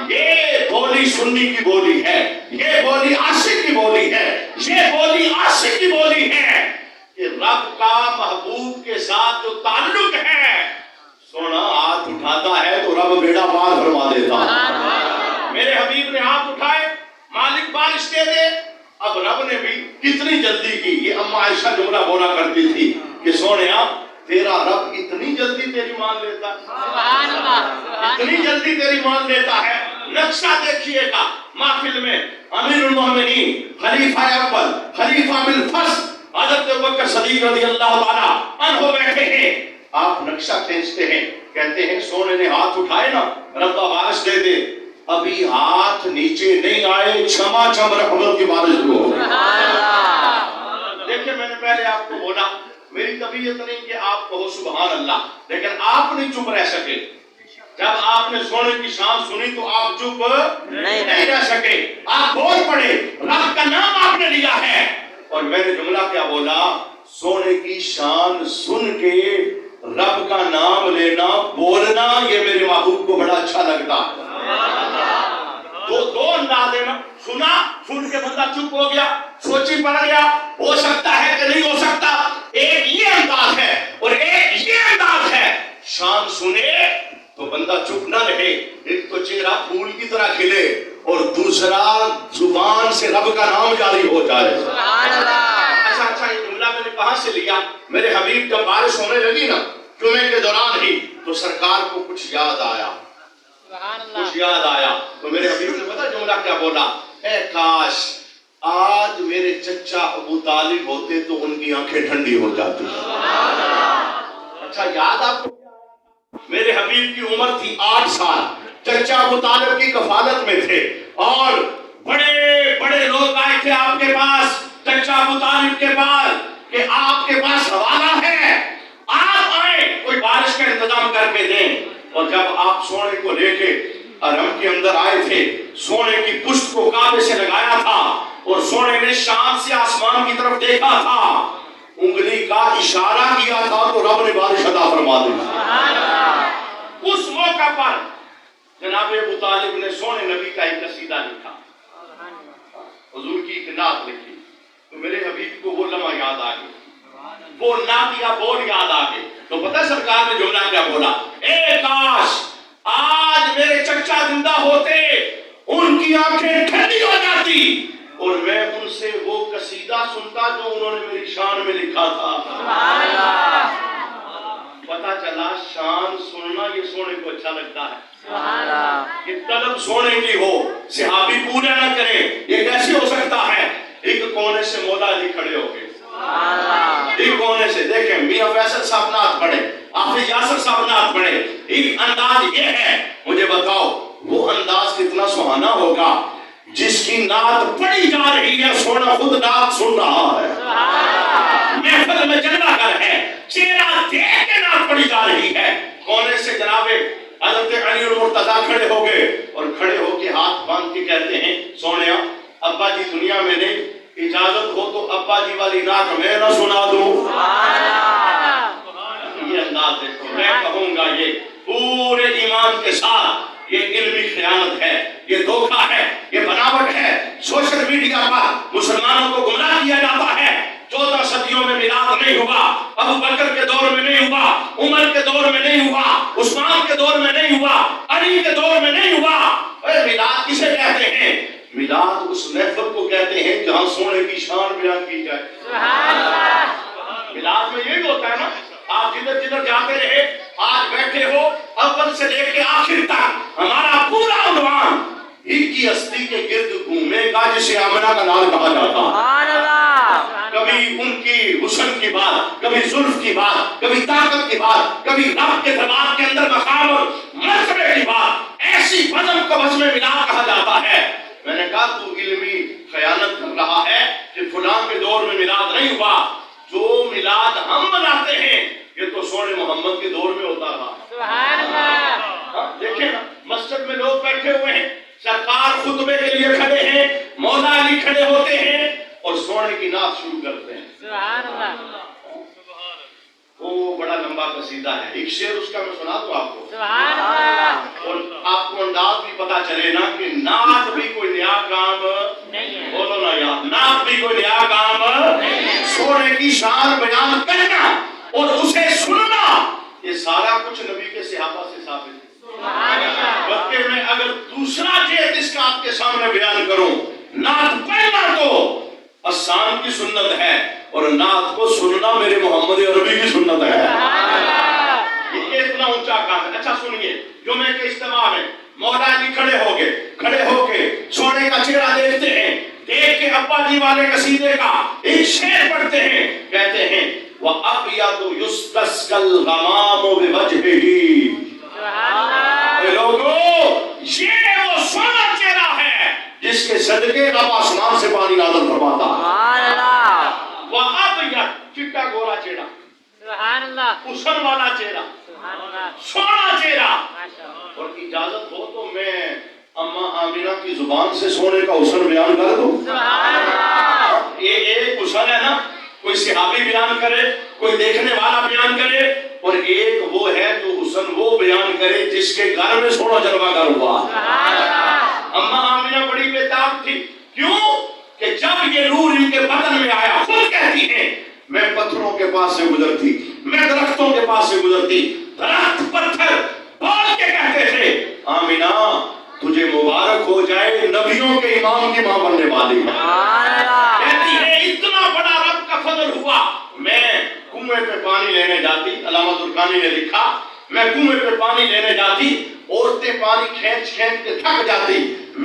[SPEAKER 1] یہ بولی سنی کی بولی ہے, یہ بولی عاشق کی بولی ہے, یہ بولی عاشق کی بولی ہے کہ رب کا محبوب کے ساتھ جو تعلق ہے, سونا ہاتھ اٹھاتا ہے تو رب بیڑا پار فرما دیتا. میرے حبیب نے ہاتھ اٹھائے, مالک بارش دے دے. اب رب نے بھی کتنی جلدی کی. یہ اما عائشہ جملہ بولا کرتی تھی کہ سونیا تیرا رب اتنی جلدی تیری مان لیتا ہے, اتنی جلدی تیری مان لیتا ہے. نقشہ دیکھیے گا محفل میں امیر المومنین خلیفہ اول خلیفہ بالفرض حضرت ابوبکر صدیق رضی اللہ تعالی عنہ بیٹھے ہیں. آپ نقشہ کھینچتے ہیں, کہتے ہیں سونے نے ہاتھ اٹھائے نا ربا بارش دے دے. ابھی ہاتھ نیچے نہیں آئے, چھما چھم رحمت کی بارش شروع ہو گئی. دیکھیں میں نے پہلے آپ کو بولا میری طبیعت نہیں کہ آپ کہو سبحان اللہ, لیکن آپ نہیں چپ رہ سکے. جب آپ نے سونے کی شان سنی تو آپ چپ نہیں رہ سکے, آپ بول پڑے, رب کا نام آپ نے لیا ہے. اور میں نے جملہ کیا بولا, سونے کی شان سن کے رب کا نام لینا بولنا یہ میرے محبوب کو بڑا اچھا لگتا ہے. دو انداز ہے نا, سنا سن کے بندہ چپ ہو گیا, سوچی پڑ گیا, ہو سکتا ہے کہ نہیں ہو سکتا. ایک یہ انداز ہے اور ایک یہ انداز ہے شان سنے تو بندہ چپ نہ رہے. ایک تو چہرہ پھول کی طرح کھلے اور دوسرا زبان سے رب کا نام جاری ہو جائے. اچھا یہ جملہ میں نے کہاں سے لیا؟ میرے حبیب جب بارش ہونے لگی نا جمعے کے دوران ہی تو سرکار کو کچھ یاد آیا, کچھ یاد آیا. تو میرے حبیب نے پتا جملہ کیا بولا, اے کاش آج میرے چچا ابو طالب ہوتے تو ان کی آنکھیں ٹھنڈی ہو جاتی. اچھا یاد آپ کو, میرے حبیب کی عمر تھی 8 سال, چچا ابو طالب کی کفالت میں تھے اور بڑے بڑے لوگ آئے تھے آپ کے پاس, چچا ابو طالب کے پاس, کہ آپ کے پاس حوالہ ہے, آپ آئیں کوئی بارش کا انتظام کر کے دیں. اور جب آپ سونے کو لے کے حرم کے اندر آئے تھے, سونے کی پشت کو کعبے سے لگایا تھا اور سونے نے شان سے آسمان کی طرف دیکھا تھا, انگلی کا اشارہ کیا تھا تو رب نے بارش عطا فرما دی. اس موقع پر جناب ابو طالب نے سونے نبی کا ایک قصیدہ لکھا, حضور کی ایک نعت لکھی. تو میرے حبیب کو وہ لمحہ یاد آ گئی, وہ نعت یا بول یاد آ گئے. تو پتہ سرکار نے جملہ کیا بولا, اے کاش آج میرے چچا زندہ ہوتے, ان کی آنکھیں ٹھنڈی ہو جاتی اور میں ان سے وہ قصیدہ سنتا جو انہوں نے میری شان میں لکھا تھا. پتہ چلا شان سننا یہ سونے کو اچھا لگتا ہے. کہ طلب سونے کی ہو, صحابی پورا نہ کریں, یہ کیسے ہو سکتا ہے؟ ایک کونے سے مولا علی کھڑے ہو گئے, ایک کونے سے دیکھیں میاں فیصل صاحب نعت پڑھے, حافظ یاسر صاحب نعت پڑھے. ایک انداز یہ ہے, مجھے بتاؤ وہ انداز کتنا سہانا ہوگا جس کی نعت پڑھی جا رہی ہے, سونا خود نعت سن رہا ہے, محفل میں جلوہ گر ہے, چہرہ دیکھ کے نعت پڑھی جا رہی ہے. کونے سے جناب حضرت علی المرتضیٰ کھڑے ہو گئے اور کھڑے ہو کے ہاتھ باندھ کے کہتے ہیں سونیا ابا جی دنیا میں نہیں, اجازت ہو تو ابا جی والی نعت میں نہ سنا دوں. یہ انداز دیکھو, میں کہوں گا یہ پورا پورے ایمان کے ساتھ یہ علمی خیانت ہے، یہ دھوکہ ہے، یہ بناوٹ ہے۔ سوشل میڈیا پر مسلمانوں کو گمراہ کیا جاتا ہے۔ 14 صدیوں میں میلاد نہیں ہوا، ابو بکر کے دور میں نہیں ہوا، عمر کے دور میں نہیں ہوا، عثمان کے دور میں نہیں ہوا، علی کے دور میں نہیں ہوا۔ اے میلاد کسے کہتے ہیں؟ میلاد اس محفل کو کہتے ہیں جہاں سونے کی شان بیان کی جائے۔ سبحان اللہ۔ میلاد میں یہی ہوتا ہے نا، آپ جدھر جدھر جاتے رہے، آج بیٹھے ہو، اول سے لے کے آخر تک ہمارا پورا عنوان ایک کی ہستی کے گرد گھومے گا جسے آمنہ کا نام کہا جاتا ہے۔ کبھی ان کی حسن کی بات، کبھی زلف کی بات، کبھی طاقت کی بات، کبھی رب کے دربار کے اندر مقام اور مرتبے کی بات، ایسی بزم کو بزم میلاد کہا جاتا ہے۔ میں نے کہا تو علمی خیانت کر رہا ہے کہ فلاں کے دور میں میلاد نہیں ہوا۔ جو میلاد ہم مناتے ہیں یہ تو سونے محمد کے دور میں ہوتا رہا۔ سبحان اللہ۔ دیکھیں نا، مسجد میں لوگ بیٹھے ہوئے ہیں، سرکار خطبے کے لیے کھڑے ہیں، مولا علی کھڑے ہوتے ہیں اور سونے کی نعت شروع کرتے ہیں۔ سبحان اللہ۔ وہ بڑا لمبا قصیدہ ہے، ایک شعر اس کا میں سنا دوں آپ کو۔ سبحان اللہ۔ اور آپ کو انداز بھی پتا چلے نا کہ نعت بھی کوئی نیا کام نہیں ہے۔ بولو نا یار، نعت بھی کوئی نیا کام نہیں ہے۔ سونے کی شان بیان کرنا اور اسے سننا، یہ سارا کچھ نبی کے صحابہ سے ثابت ہے۔ سبحان اللہ۔ بلکہ میں اگر دوسرا چیز اس کا آپ کے سامنے بیان کروں، نعت پڑھنا تو آسان کی سنت ہے اور نعت کو سننا میرے محمد عربی کی سنت ہے۔ یہ اتنا اونچا کام ہے۔ اچھا سنیے، جمعے کے اجتماع میں مولا علی کھڑے ہو کے سونے کا چہرہ دیکھتے ہیں، دیکھ کے ابا جی والے قصیدے کا ایک شعر پڑھتے ہیں، کہتے ہیں وَأَبْيَضُ يُسْتَسْقَى الْغَمَامُ بِوَجْهِهِ۔ اے لوگو، یہ وہ سونا چہرہ ہے جس کے صدقے رب آسمان سے پانی نازل فرماتا ہے۔ وَأَبْيَضُ، چٹا گورا چہرہ، سبحان اللہ، حسن والا چہرہ، سبحان اللہ، سونا چہرہ۔ اور اجازت ہو تو میں اماں آمینہ کی زبان سے سونے کا حسن بیان کر دوں۔ سبحان اللہ۔ یہ ایک حسن ہے نا، کوئی صحابی بیان کرے، کوئی دیکھنے والا بیان کرے، اور ایک وہ ہے جو حسن وہ بیان کرے جس کے گھر میں سونا جلوہ گر ہوا۔ سبحان اللہ۔ اماں آمینہ بڑی بےتاب تھی، کیوں کہ جب یہ نور ان کے بدن میں آیا، خود کہتی ہیں میں پتھروں کے پاس سے گزرتی، میں درختوں کے پاس سے گزرتی، درخت پتھر بول کے کہتے تھے آمینہ تجھے مبارک ہو جائے، نبیوں کے امام کی ماں بننے والی ہے۔ کہتی ہے اتنا بڑا رب کا فضل ہوا، میں کنویں پہ پانی لینے جاتی، علامہ زرقانی نے لکھا، میں کنویں پہ پانی لینے جاتی، عورتیں پانی کھینچ کھینچ کے تھک جاتی،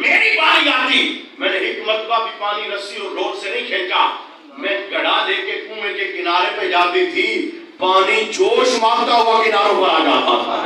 [SPEAKER 1] میری باری آتی، میں نے ایک مرتبہ بھی پانی رسی اور ڈور سے نہیں کھینچا، میں گڑھا لے کے کنویں کے کنارے پہ جاتی تھی، پانی جوش مارتا ہوا کناروں پر آ جاتا تھا۔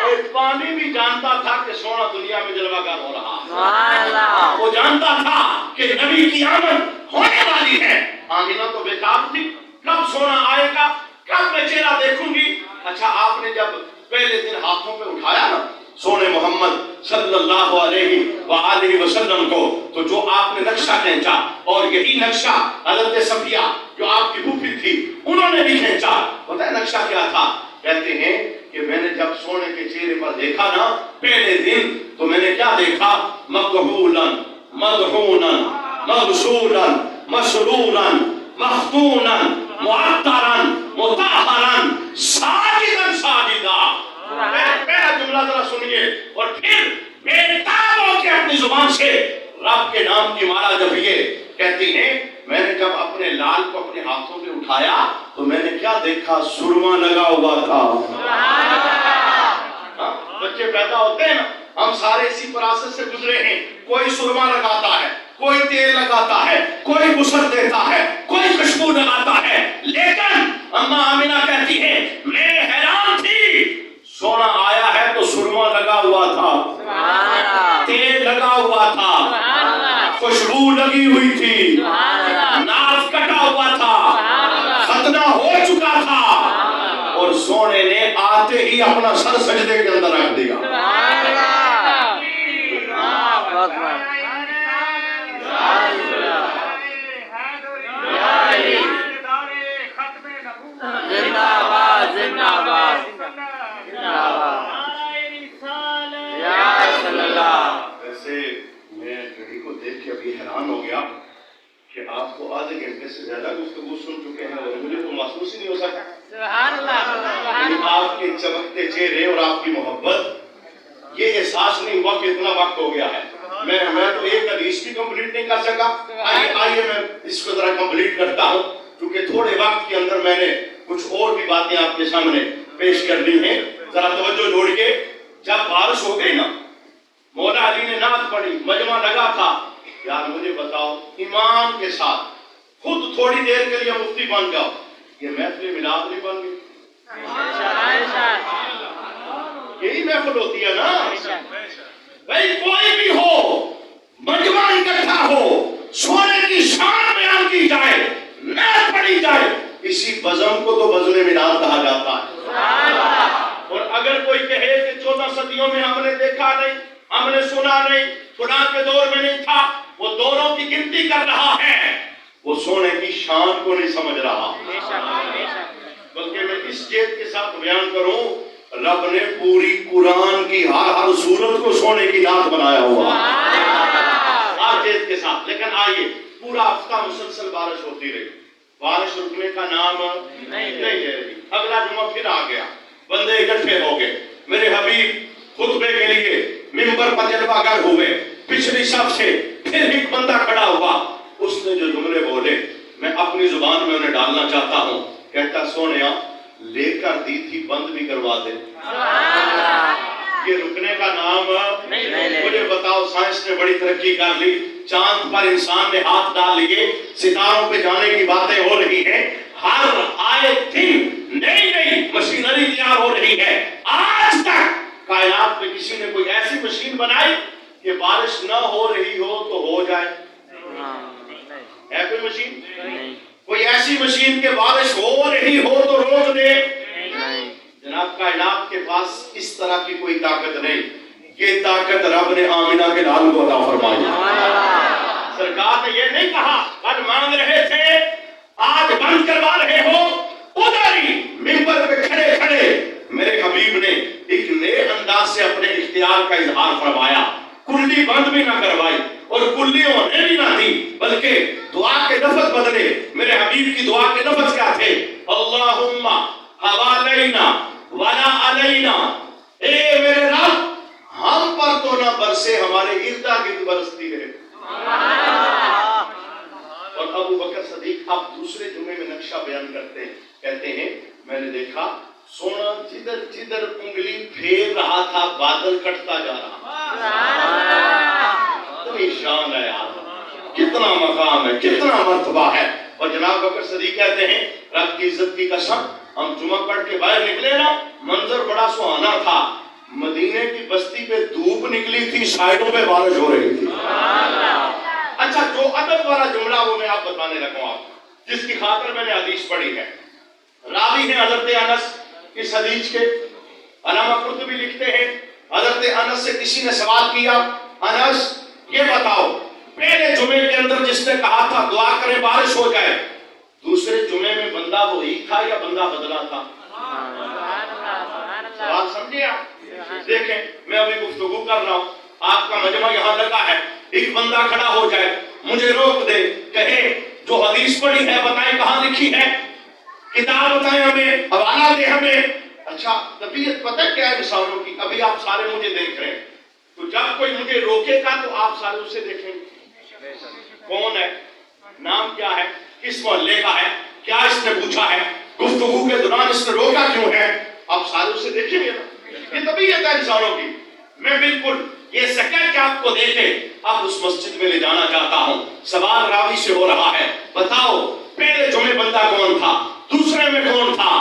[SPEAKER 1] اور پانی بھی جانتا تھا کہ سونا دنیا میں جلوہ گر ہو رہا، وہ جانتا تھا کہ نبی کی آمد ہونے والی ہے۔ آمینہ تو بیتاب تھی، کب سونا آئے گا، کب میں چہرہ دیکھوں گی۔ اچھا آپ نے جب پہلے دن ہاتھوں پہ اٹھایا نا سونے محمد صلی اللہ علیہ وآلہ وسلم کو، تو جو آپ نے نقشہ کھینچا، اور یہی نقشہ حضرت صفیہ جو آپ کی پھوپھی تھی انہوں نے بھی کھینچا۔ پتہ ہے نقشہ کیا تھا؟ کہتے ہیں کہ میں نے جب سونے کے چہرے پر دیکھا نا پہلے دن، تو میں نے کیا دیکھا؟ مقبولا مدحونا مغسولا مسرولا مختونا معطرا مطہرا ساجدا ساجدا۔ پہلا جملہ ذرا سنیے اور پھر بےتاب ہو کے اپنی زبان سے رب کے نام کی مالا جپیے۔ کہتی ہیں میں نے جب اپنے لال کو اپنے ہاتھوں پہ اٹھایا تو میں نے کیا دیکھا؟ سرما لگا ہوا تھا۔ بچے پیدا ہوتے ہیں نا، ہم سارے اسی پروسیس سے گزرے ہیں، کوئی سرما لگاتا ہے، کوئی تیل لگاتا ہے، کوئی غسل دیتا ہے، کوئی خوشبو لگاتا ہے، لیکن اماں آمینہ کہتی ہے میں حیران تھی، سونا آیا ہے تو سرما لگا ہوا تھا، تیل لگا ہوا تھا، خوشبو لگی ہوئی تھی، ناف کٹا ہوا تھا، ختنہ ہو چکا تھا، اور سونے نے آتے ہی اپنا سر سجدے کے اندر رکھ دیا۔
[SPEAKER 2] زندہ باد زندہ باد زندہ باد۔
[SPEAKER 3] کہ آپ کو آدھے گھنٹے سے زیادہ گفتگو سن چکے ہیں اور مجھے تو محسوس ہی نہیں ہو سکتا
[SPEAKER 2] سبحان اللہ سبحان اللہ
[SPEAKER 3] آپ کے چمکتے چہرے اور آپ کی محبت یہ احساس نہیں ہوا کہ اتنا وقت ہو گیا ہے. میں تو ایک حدیث بھی کمپلیٹ نہیں کر سکا. آئیے میں اس کو ذرا کمپلیٹ کرتا ہوں کیونکہ تھوڑے وقت کے اندر میں نے کچھ اور بھی باتیں آپ کے سامنے پیش کر دی ہیں. ذرا توجہ جوڑ کے جب بارش ہو گئی نا مولا علی نے نعت پڑھی مجمع لگا تھا. یار مجھے بتاؤ ایمان کے ساتھ خود تھوڑی دیر کے لیے مفتی بن جاؤ یہ محفل میلاد نہیں بن گئی. یہی محفل ہوتی ہے نا بھائی. کوئی بھی ہو مجمع اکٹھا ہو سونے کی شان بیان کی جائے نعت پڑھی جائے اسی بزم کو تو بزم میلاد کہا جاتا ہے. اور اگر کوئی کہے کہ 14 صدیوں میں ہم نے دیکھا نہیں ہم نے سنا نہیں فلاں کے دور میں نہیں تھا وہ دوروں کی گنتی کر رہا ہے وہ سونے کی شان کو نہیں سمجھ رہا. بلکہ میں اس چیز کے ساتھ بیان کروں رب نے پوری قرآن کی ہر سورت کو سونے کی نعت بنایا ہوا ہر چیز کے ساتھ. لیکن آئیے پورا ہفتہ مسلسل بارش ہوتی رہی بارش رکنے کا نام نہیں لے رہی. اگلا جمعہ پھر آ گیا بندے اکٹھے ہو گئے میرے حبیب خطبے کے لیے ممبر پر جلوہ گر ہوئے. پچھلی صف سے پھر ایک بندہ کھڑا ہوا اس نے جو جملے بولے میں اپنی زبان میں انہیں ڈالنا چاہتا ہوں. کہتا سونیا لے کر دی تھی بند بھی کروا دے. یہ رکنے کا نام مجھے بتاؤ. سائنس نے بڑی ترقی کر لی چاند پر انسان نے ہاتھ ڈال لیے ستاروں پہ جانے کی باتیں ہو رہی ہیں. ہر آئے دن نئی نئی مشینری تیار ہو رہی ہے. آج تک کائنات میں کسی نے کوئی ایسی مشین بنائی کہ بارش نہ ہو رہی ہو تو ہو جائے؟ ہے کوئی مشین؟ کوئی ایسی مشین کہ بارش ہو رہی ہو تو روک دے؟ جناب کائنات کے پاس اس طرح کی کوئی طاقت نہیں. یہ طاقت رب نے آمنہ کے لال کو عطا فرمائی. سرکار نے یہ نہیں کہا کل مانگ رہے تھے آج بند کروا رہے ہو ادھر ہی ممبر پہ کھڑے کھڑے میرے حبیب نے ایک نئے انداز سے اپنے اختیار کا اظہار فرمایا. کلی بند بھی نہ کروائی اور کلی ہونے بھی نہ دی بلکہ دعا کے لفظ بدلے. میرے حبیب کی دعا کے لفظ کیا تھے؟ اللہم حوالینا ولا علینا. اے میرے رب ہم پر تو نہ برسے ہمارے ارد گرد برستی رہے. اور ابو بکر صدیق اب دوسرے جمعے میں نقشہ بیان کرتے ہیں کہتے ہیں میں نے دیکھا سونا جدھر جدھر انگلی پھیر رہا تھا بادل کٹتا جا رہا. اتنی شان ہے یار کتنا مقام ہے کتنا مرتبہ ہے. اور جناب بکر صدیق کہتے ہیں رب کی عزت کی قسم ہم جمعہ پڑھ کے باہر نکلے نا منظر بڑا سہانا تھا. مدینے کی بستی پہ دھوپ نکلی تھی سائڈوں پہ بارش ہو رہی تھی. اچھا جو ادب والا جملہ وہ میں آپ بتانے لگا ہوں آپ جس کی خاطر میں نے حدیث پڑھی ہے. راوی ہیں حضرت انس اس حدیث کے. علامہ قرطبی لکھتے ہیں حضرت انس سے کسی نے سوال کیا انس یہ بتاؤ پہلے جمعے کے اندر جس نے کہا تھا دعا کریں بارش ہو جائے دوسرے جمعے میں بندہ وہی تھا یا بندہ بدلا تھا؟ سوال سمجھے آپ؟ دیکھیں میں ابھی گفتگو کر رہا ہوں آپ کا مجمع یہاں لگا ہے ایک بندہ کھڑا ہو جائے مجھے روک دے کہے جو حدیث پڑھی ہے بتائیں کہاں لکھی ہے کتاب بتائیں ہمیں حوالہ دے ہمیں. اچھا طبیعت پتہ کیا ہے انسانوں کی. ابھی آپ سارے مجھے دیکھ رہے ہیں تو جب کوئی مجھے روکے گا تو آپ سارے اسے دیکھیں گے کون ہے نام کیا ہے کس محلے کا ہے کیا اس نے پوچھا ہے گفتگو کے دوران اس نے روکا کیوں ہے آپ سارے اسے دیکھیں گے نا. یہ طبیعت ہے انسانوں کی. میں بالکل یہ سیکنڈ آپ کو دے کے اب اس مسجد میں لے جانا چاہتا ہوں. سوال راوی سے ہو رہا ہے بتاؤ پہلے جمعے بندہ کون تھا دوسرے میں کون تھا.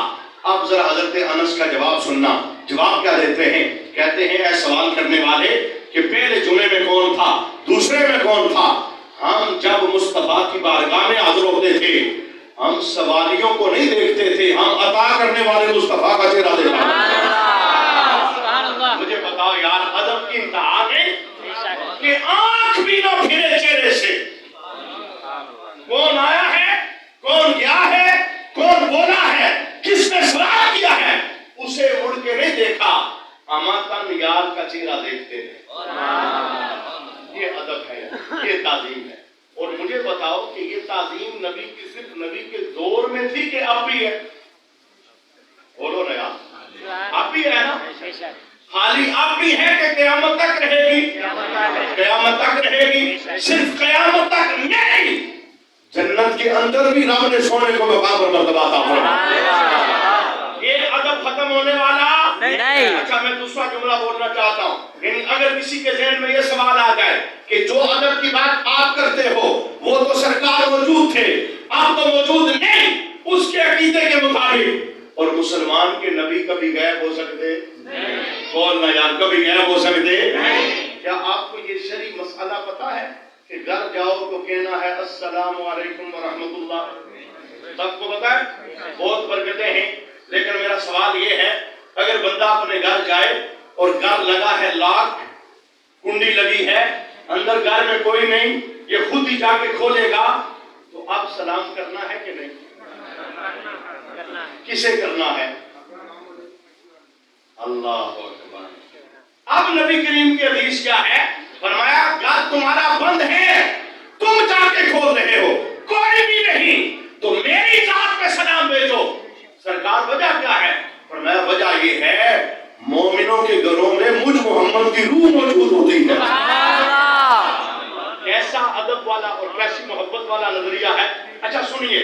[SPEAKER 3] اب ذرا حضرت انس کا جواب سننا. جواب کیا دیتے ہیں کہتے ہیں اے سوال کرنے والے کہ پہلے جمعے میں کون تھا دوسرے میں کون تھا. ہم جب مصطفیٰ کی بارگاہ میں حاضر ہوتے تھے ہم سوالیوں کو نہیں دیکھتے تھے ہم عطا کرنے والے مصطفیٰ کا چہرہ دیکھا. مجھے بتاؤ یار ادب کی انتہا نہیں کہ آنکھ بھی نہ پھرے چہرے سے. کون آیا ہے کون گیا ہے کون بولا ہے کس نے سوال کیا ہے اسے مڑ کے نہیں دیکھا اماتن یار کا چہرہ دیکھتے ہیں. یہ ادب ہے یہ تعظیم ہے. اور مجھے بتاؤ کہ یہ نبی کی صرف نبی کے دور میں تھی کہ اب بھی ہے؟ بولو نا یار، اب بھی ہے نا؟ خالی اب بھی ہے کہ قیامت تک رہے گی؟ قیامت تک رہے گی، صرف قیامت تک نہیں، جنت کے اندر بھی رب نے سونے کو مقام اور مرتبہ عطا فرمایا۔ یہ ادب ختم ہونے والا
[SPEAKER 2] نہیں۔
[SPEAKER 3] اچھا میں دوسرا جملہ بولنا چاہتا ہوں، یعنی اگر کسی کے ذہن میں یہ سوال آ جائے کہ جو ادب کی بات آپ کرتے ہو وہ تو سرکار موجود تھے، آپ تو موجود نہیں اس کے عقیدے کے مطابق، اور مسلمان کے نبی کبھی غائب ہو سکتے؟ بولنا یار، کبھی غائب ہو سکتے؟ کیا آپ کو یہ شرعی مسئلہ پتا ہے کہ گھر جاؤ تو کہنا ہے السلام علیکم ورحمۃ اللہ؟ سب کو پتا ہے؟ بہت برکتیں ہیں، لیکن میرا سوال یہ ہے اگر بندہ اپنے گھر جائے اور گھر لگا ہے لاک، کنڈی لگی ہے، اندر گھر میں کوئی نہیں، یہ خود ہی جا کے کھولے گا، تو اب سلام کرنا ہے کہ نہیں؟ کسے کرنا ہے؟ اللہ اکبر۔ اب نبی کریم کی حدیث کیا ہے؟ فرمایا گھر تمہارا بند ہے، تم جا کے کھول رہے ہو، کوئی بھی نہیں، تو میری ذات پہ سلام بھیجو۔ سرکار وجہ کیا ہے؟ فرمایا وجہ یہ ہے مومنوں کے گھروں میں مجھ محمد کی روح موجود ہوتی ہے۔ کیسا ادب والا اور کیسی محبت والا نظریہ ہے۔ اچھا سنیے،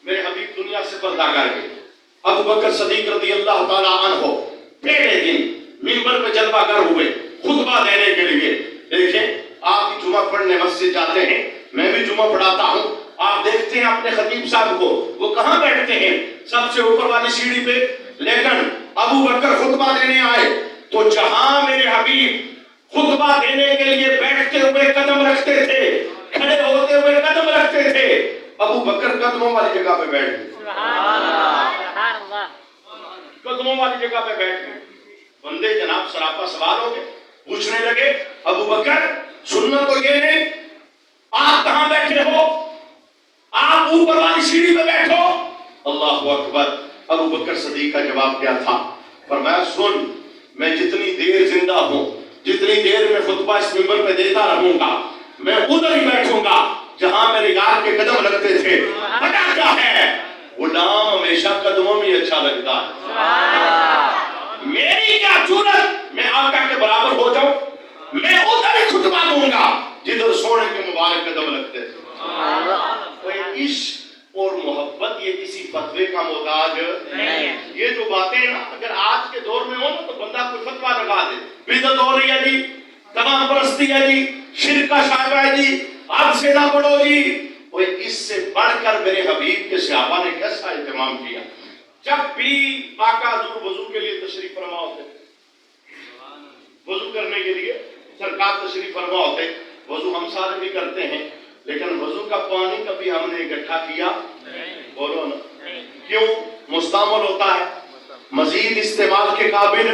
[SPEAKER 3] میرے حبیب دنیا سے پردہ کر کے ابو بکر صدیق رضی اللہ تعالیٰ عنہ پہلے دن منبر پہ جلوہ گر ہوئے خطبہ دینے کے لیے۔ دیکھیں آپ جمعہ پڑھنے مسجد جاتے ہیں، میں بھی جمعہ پڑھاتا ہوں، آپ دیکھتے ہیں اپنے خطیب صاحب کو، وہ کہاں بیٹھتے ہیں؟ سب سے اوپر والی سیڑھی پہ۔ لیکن ابو بکر خطبہ دینے آئے تو جہاں میرے حبیب خطبہ دینے کے لیے بیٹھتے ہوئے قدم رکھتے تھے، کھڑے ہوتے ہوئے قدم رکھتے تھے، ابو بکر قدموں والی جگہ پہ بیٹھ گئے۔ قدموں والی جگہ پہ بیٹھ گئے۔ بندے جناب سراپا سوال ہو گئے، پوچھنے لگے ابو بکر سننا تو یہ نہیں، آپ کہاں بیٹھے ہو؟ آپ اوپر والی سیڑھی پہ بیٹھو۔ اللہ اکبر۔ ابو بکر صدیق کا جواب کیا تھا؟ فرمایا سن، میں جتنی دیر زندہ ہوں، جتنی دیر میں خطبہ اس منبر پہ دیتا رہوں گا، میں ادھر ہی بیٹھوں گا جہاں میرے یار کے قدم لگتے تھے۔ وجہ کیا ہے؟ غلام ہمیشہ قدموں میں اچھا لگتا ہے۔ میری کیا جرت میں آقا کے برابر ہو جاؤں؟ میں ادھر ہی خطبہ دوں گا جدھر سونے کے مبارک قدم لگتے تھے۔ عشق اور محبت یہ کسی فتوے کا محتاج نہیں ہے۔ یہ جو باتیں نا اگر آج کے دور میں ہو نا تو بندہ کوئی فتویٰ لگا دے، بدعت ہو رہی ہے جی، تمام پرستی ہے جی، شرک کا شائبہ ہے جی، حد سے نہ بڑھو جی۔ وہ اس سے بڑھ کر میرے حبیب کے صحابہ نے کیسا اہتمام کیا۔ جب بھی آقا حضور وضو کے لیے تشریف فرما ہوتے، وضو کرنے کے لیے سرکار تشریف فرما ہوتے، وضو ہم سارے بھی کرتے ہیں، لیکن وضو کا پانی کبھی ہم نے اکٹھا کیا؟ بولو نا، کیوں؟ مستعمل ہوتا ہے، مزید استعمال کے قابل،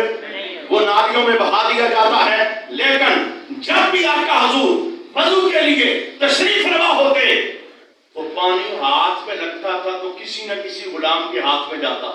[SPEAKER 3] وہ نالیوں میں بہا دیا جاتا ہے۔ لیکن جب بھی آپ کا حضور وضو کے لیے تشریف فرما ہوتے تو پانی ہاتھ میں لگتا تھا تو کسی نہ کسی غلام کے ہاتھ میں جاتا۔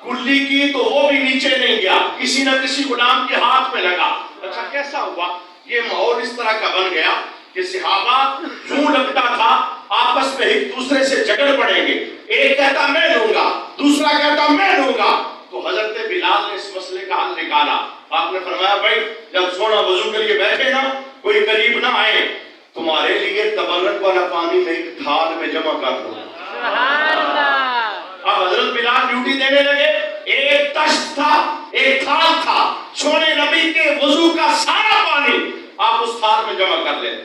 [SPEAKER 3] کلی کی تو وہ بھی نیچے نہیں گیا، کسی نہ کسی غلام کے ہاتھ میں لگا۔ اچھا کیسا ہوا؟ یہ ماحول اس طرح کا بن گیا کہ صحابہ یوں لگتا تھا آپس میں ایک دوسرے سے جھگڑ پڑیں گے، ایک کہتا میں لوں گا، دوسرا کہتا میں لوں گا۔ تو حضرت بلال نے اس مسئلے کا حل نکالا۔ آپ نے فرمایا بھائی جب سونا وضو کے لیے بیٹھے نا کوئی قریب نہ آئے، تمہارے لیے تبرک والا پانی میں ایک تھال میں جمع کر دو۔ اب حضرت بلال ڈیوٹی دینے لگے، ایک تشت تھا، ایک تھال تھا، سونے نبی کے وضو کا سارا پانی آپ اس تھال میں جمع کر لیں۔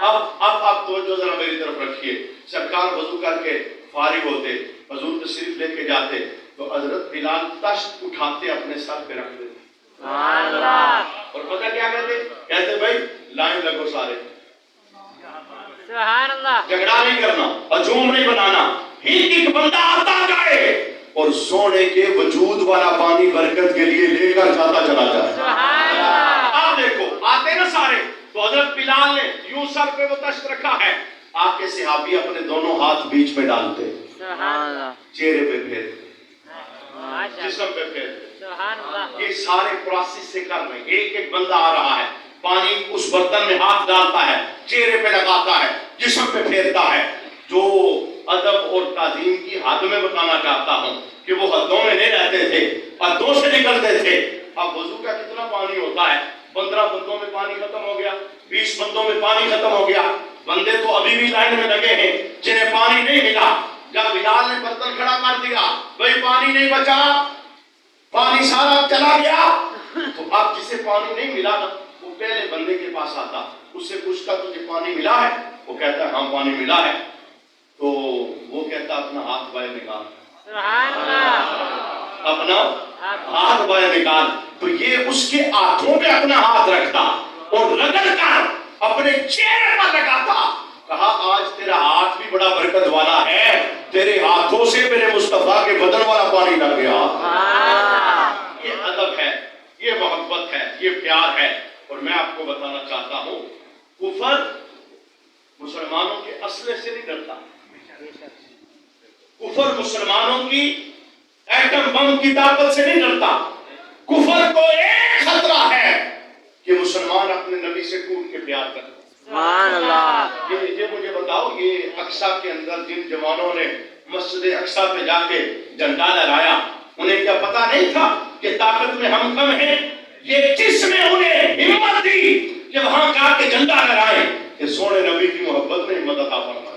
[SPEAKER 3] اب توجہ ذرا میری طرف رکھیے۔ سرکار وضو کر کے فارغ ہوتے، حضور تشریف لے کے جاتے تو حضرت بلال تشت اٹھاتے اپنے سر پہ رکھ دیتے اور پتہ کیا کہتے بھائی لائن لگو سارے،
[SPEAKER 2] سبحان اللہ،
[SPEAKER 3] جھگڑا نہیں کرنا، ہجوم نہیں بنانا، ایک بندہ آتا جائے اور سونے کے وجود والا پانی برکت کے لیے لے کر جاتا چلا جائے۔
[SPEAKER 2] سبحان اللہ۔
[SPEAKER 3] آپ دیکھو آتے نا سارے، تو حضرت بلال نے یوں سر پہ وہ تشت رکھا ہے، آپ کے صحابی اپنے دونوں ہاتھ بیچ میں ڈالتے،
[SPEAKER 2] سبحان اللہ،
[SPEAKER 3] چہرے پہ پھیرتے، جسم پہ پھیرتے۔
[SPEAKER 2] سبحان اللہ۔
[SPEAKER 3] یہ سارے پروسیس سے کر رہے ہیں۔ ایک ایک بندہ آ رہا ہے، پانی اس برتن میں ہاتھ ڈالتا ہے، چہرے پہ لگاتا ہے، جسم پہ پھیرتا ہے. جو ادب اور تعظیم کی حد میں بتانا چاہتا ہوں کہ وہ حدوں میں نہیں رہتے تھے, حدوں سے نکلتے تھے. اب وضو کا کتنا پانی ہوتا ہے؟ 15 بندوں میں پانی ختم ہو گیا, 20 بندوں میں پانی ختم ہو گیا. بندے تو ابھی بھی لائن میں لگے ہیں جنہیں پانی نہیں ملا. جب بلال نے برتن کھڑا کر دیا, بھائی پانی نہیں بچا, پانی سارا چلا گیا, تو اب جسے پانی نہیں ملا نا وہ پہلے بندے کے پاس آتا, اس سے پوچھتا تجھے پانی ملا ہے؟ وہ کہتا ہے ہاں پانی ملا ہے. تو وہ کہتا اپنا ہاتھ باہر نکال, اپنا ہاتھ باہر نکال. تو یہ اس کے ہاتھوں پہ اپنا ہاتھ رکھتا اور رگڑ کر اپنے چہرے پر لگاتا. کہا آج تیرا ہاتھ بھی بڑا برکت والا ہے, تیرے ہاتھوں سے میرے مصطفیٰ کے بدن والا پانی لگ گیا. یہ ادب ہے, یہ محبت ہے, یہ پیار ہے. اور میں آپ کو بتانا چاہتا ہوں کفر مسلمانوں کے اسلحے سے نہیں ڈرتا. کفر مسلمانوں کی ایٹم بم کی طاقت سے نہیں ڈرتا. کفر کو ایک خطرہ ہے کہ مسلمان اپنے نبی سے ٹوٹ کے پیار کرتے.
[SPEAKER 2] سبحان اللہ.
[SPEAKER 3] یہ مجھے بتاؤ, یہ اقصی کے اندر جن جوانوں نے مسجد اقصی پہ جا کے جھنڈا لہرایا, انہیں کیا پتا نہیں تھا کہ طاقت میں ہم کم ہیں؟ یہ جس نے انہیں ہمت دی کہ وہاں جا کے جھنڈا لہرائیں, کہ سونے نبی کی محبت نے ہمت عطا فرمائی.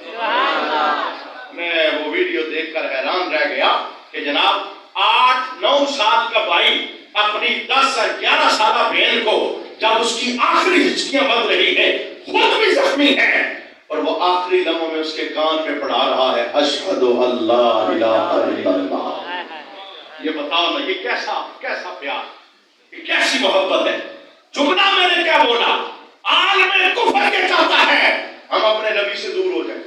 [SPEAKER 3] میں وہ ویڈیو دیکھ کر حیران رہ گیا کہ جناب 8-9 سال کا بھائی اپنی 10-11 سالہ بہن کو جب اس کی آخری ہچکیاں بن رہی ہیں, خود بھی زخمی ہے, اور وہ آخری لمحوں میں اس کے کان پہ پڑھا رہا ہے اشہد اللہ الہ الا اللہ. یہ بتاؤ نا, یہ کیسا پیار, یہ کیسی محبت ہے. جملہ میں نے کیا بولا, عالم کفر کے چاہتا ہے ہم اپنے نبی سے دور ہو جائیں.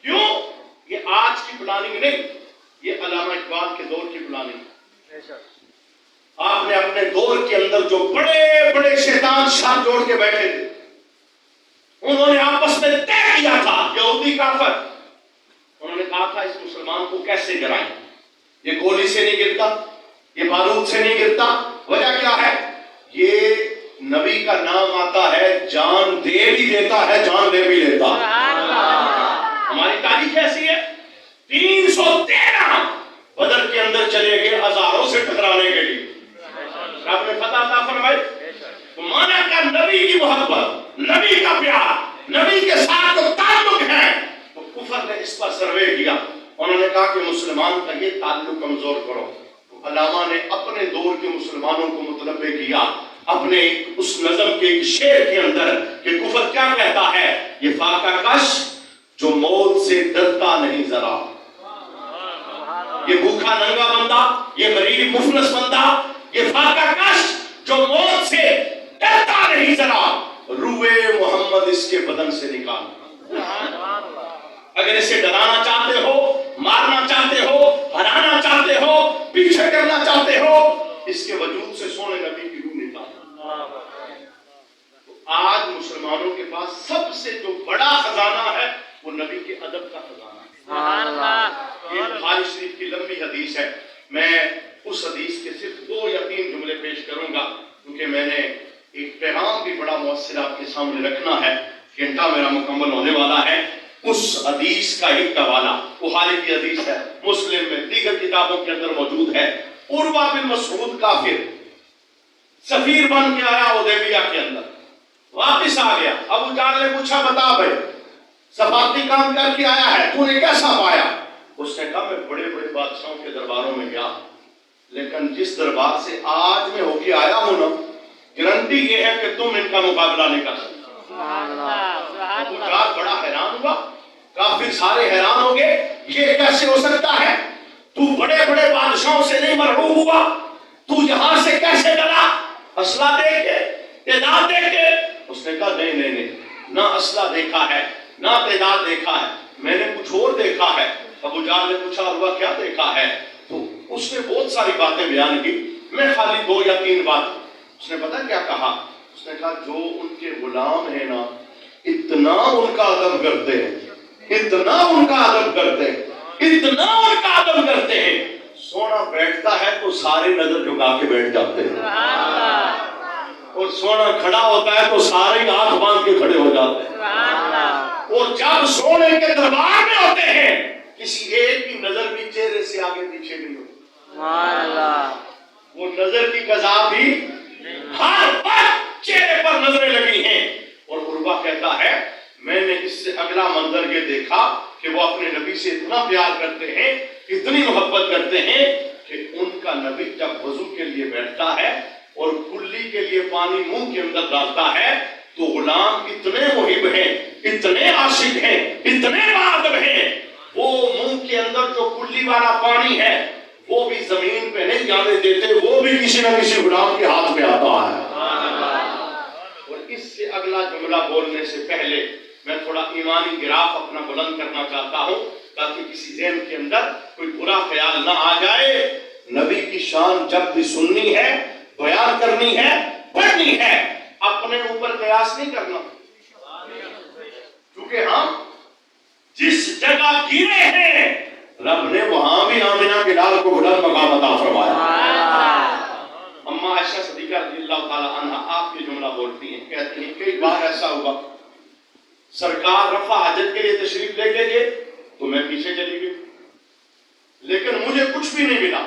[SPEAKER 3] کیوں؟ یہ آج کی پلاننگ نہیں, یہ علامہ اقبال کے دور کی پلاننگ. آپ نے اپنے دور کے اندر جو بڑے بڑے شیطان شاہ جوڑ کے بیٹھے تھے, انہوں نے آپس میں طے کیا تھا, یہودی کافر, انہوں نے کہا تھا اس مسلمان کو کیسے گرائیں. یہ گولی سے نہیں گرتا, یہ بارود سے نہیں گرتا. وجہ کیا ہے؟ یہ نبی کا نام آتا ہے, جان دے بھی دیتا ہے, جان دے بھی لیتا. ہماری تاریخ ایسی ہے, 313 بدر کے اندر چلے گئے ہزاروں سے ٹکرانے کے لیے. رب نے فتح عطا فرمائی. تو مانا کیا نبی کی محبت, نبی کا پیار, نبی کے ساتھ جو تعلق ہے, تو کفر نے اس پر سروے کیا. انہوں نے کہا کہ مسلمان کا یہ تعلق کمزور کرو. تو علامہ نے اپنے دور کے مسلمانوں کو متنبع کیا اپنے اس نظم کے ایک شعر کے اندر کہ کفر کیا کہتا ہے. یہ فاقہ کش جو موت سے ڈرتا نہیں ذرا, یہ بھوکا ننگا بندہ, یہ غریب مفلس بندہ, یہ فاقہ کش جو موت سے ڈرتا نہیں ذرا, روئے محمد اس کے بدن سے نکال. اگر اسے ڈرانا چاہتے ہو, مارنا چاہتے ہو, ہرانا چاہتے ہو, پیچھے کرنا چاہتے ہو, اس کے وجود سے سونے نبی کی روح نکال. تو آج مسلمانوں کے پاس سب سے جو بڑا خزانہ ہے وہ نبی کے ادب کا خزانہ ہے. یہ بخاری شریف کی لمبی حدیث ہے, میں اس حدیث کے صرف 2 یا 3 جملے پیش کروں گا کیونکہ میں نے ایک پیغام بھی بڑا مؤثر آپ کے سامنے رکھنا ہے, گھنٹہ میرا مکمل ہونے والا ہے. اس حدیث کا ایک حوالہ بخاری کی حدیث ہے, مسلم میں, دیگر کتابوں کے اندر موجود ہے. عروہ بن مسعود کافر سفیر بن کے آیا حدیبیہ کے اندر, واپس آ گیا. ابو جہل نے پوچھا بتا بھائی سفارتی کام کر کے آیا ہے, تو نے کیسا پایا؟ اس نے کہا میں بڑے بڑے بادشاہوں کے درباروں میں گیا, لیکن جس دربار سے آج میں ہو کے آیا ہوں نا, گارنٹی یہ ہے کہ تم ان کا مقابلہ نہیں کر سکتے. ابو جہل بڑا حیران ہوا, کافر سارے حیران ہو گئے, یہ کیسے ہو سکتا ہے؟ تو بڑے بڑے بادشاہوں سے نہیں مرعوب ہوا, تو یہاں سے کیسے ڈرا؟ اسلحہ دیکھ کے, تعداد دیکھ کے؟ اس نے کہا نہیں, نہ اسلحہ دیکھا ہے, نہ تعداد دیکھا ہے, میں نے کچھ اور دیکھا ہے. ابو جہل نے پوچھا عروہ کیا دیکھا ہے؟ تو اس نے بہت ساری باتیں بیان کی, میں خالی 2 یا 3 بات. اس نے پتہ کیا کہا؟ اس نے کہا جو ان کے غلام ہیں نا, اتنا ان کا ادب کرتے ہیں, اتنا ان کا ادب کرتے ہیں, اتنا ان کا ادب کرتے ہیں, سونا بیٹھتا ہے تو سارے نظر جھکا کے بیٹھ جاتے ہیں, اور سونا کھڑا ہوتا ہے تو سارے ہاتھ باندھ کے کھڑے ہو جاتے ہیں. اور جب سونے کے دربار میں ہوتے ہیں کسی ایک کی نظر بھی چہرے سے آگے پیچھے نہیں ہوتی.
[SPEAKER 2] سبحان اللہ.
[SPEAKER 3] وہ نظر کی قضا بھی ہر وقت چہرے پر نظریں لگی ہیں. اور عروہ کہتا ہے میں نے اس سے اگلا منظر یہ دیکھا کہ وہ اپنے نبی سے اتنا پیار کرتے ہیں, اتنی محبت کرتے ہیں کہ ان کا نبی جب وضو کے لیے بیٹھتا ہے اور کلی کے لیے پانی منہ کے اندر ڈالتا ہے تو غلام اتنے محب ہیں, اتنے عاشق ہیں, اتنے مادب ہیں, وہ منہ کے اندر جو کلی والا پانی ہے وہ بھی زمین پہ نہیں جانے دیتے, وہ بھی کسی نہ کسی غلام کے ہاتھ میں آتا ہے. اور اس سے اگلا جملہ بولنے سے پہلے میں تھوڑا ایمانی گراف اپنا بلند کرنا چاہتا ہوں تاکہ کسی ذہن کے اندر کوئی برا خیال نہ آ جائے. نبی کی شان جب بھی سننی ہے, بیان کرنی ہے, پڑھنی ہے, اپنے اوپر قیاس نہیں کرنا, کیونکہ ہم جس جگہ گرے ہیں رب نے وہاں بھی آمنہ کے لال کو بلند مقام عطا فرمایا. اما عائشہ صدیقہ رضی اللہ تعالی عنہا آپ یہ جملہ بولتی ہیں, کہتی ہیں کئی بار ایسا ہوا سرکار رفع حاجت کے لیے تشریف لے کے گئے تو میں پیچھے چلی گئی, لیکن مجھے کچھ بھی نہیں ملا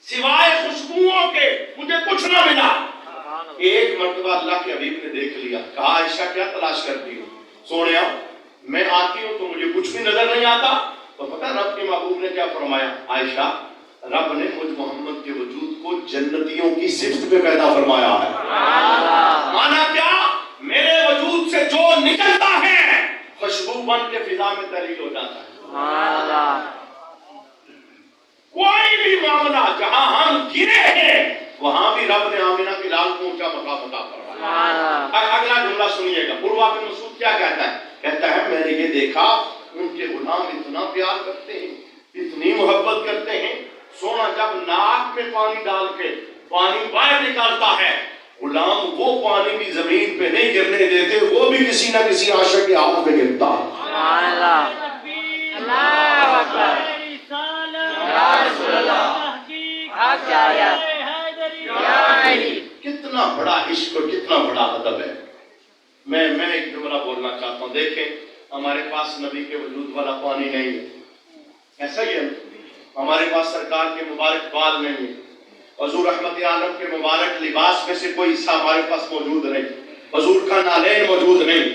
[SPEAKER 3] سوائے خوشبوؤں کے, مجھے کچھ نہ ملا. ایک مرتبہ اللہ کے حبیب نے دیکھ لیا, کہا عائشہ کیا تلاش کرتی ہو؟ سونیا میں آتی ہوں تو مجھے کچھ بھی نظر نہیں آتا. تو پتہ رب کے محبوب نے کیا فرمایا, عائشہ رب نے مجھ محمد کے وجود کو جنتیوں کی صفت پہ پیدا فرمایا ہے. مانا کیا, میرے وجود سے جو نکلتا ہے خوشبو بن کے فضا میں تحلیل ہو جاتا ہے. کوئی بھی معاملہ جہاں ہم گرے ہیں وہاں بھی رب نے آمنہ کے لال کو اونچا مقام عطا فرمایا. اگلا جملہ سنیے گا, عروہ بن مسعود کیا کہتا ہے؟ کہتا ہے میں نے یہ دیکھا ان کے غلام اتنا پیار کرتے ہیں, اتنی محبت کرتے ہیں, سونا جب ناک میں پانی ڈال کے پانی باہر نکالتا ہے غلام وہ پانی بھی زمین پہ نہیں گرنے دیتے, وہ بھی کسی نہ کسی عاشق کے ہاتھ پہ گرتا.
[SPEAKER 2] سبحان اللہ. اللہ اکبر. یا رسول اللہ. حق آیا.
[SPEAKER 3] کتنا بڑا عشق اور کتنا بڑا ادب ہے. میں ایک جملہ بولنا چاہتا ہوں. دیکھیں ہمارے پاس نبی کے وجود والا پانی نہیں ہے, ایسا ہی ہے. ہمارے پاس سرکار کے مبارک بال نہیں ہے, حضور رحمت عالم کے مبارک لباس میں سے کوئی حصہ ہمارے پاس موجود نہیں, حضور کا نالین موجود نہیں.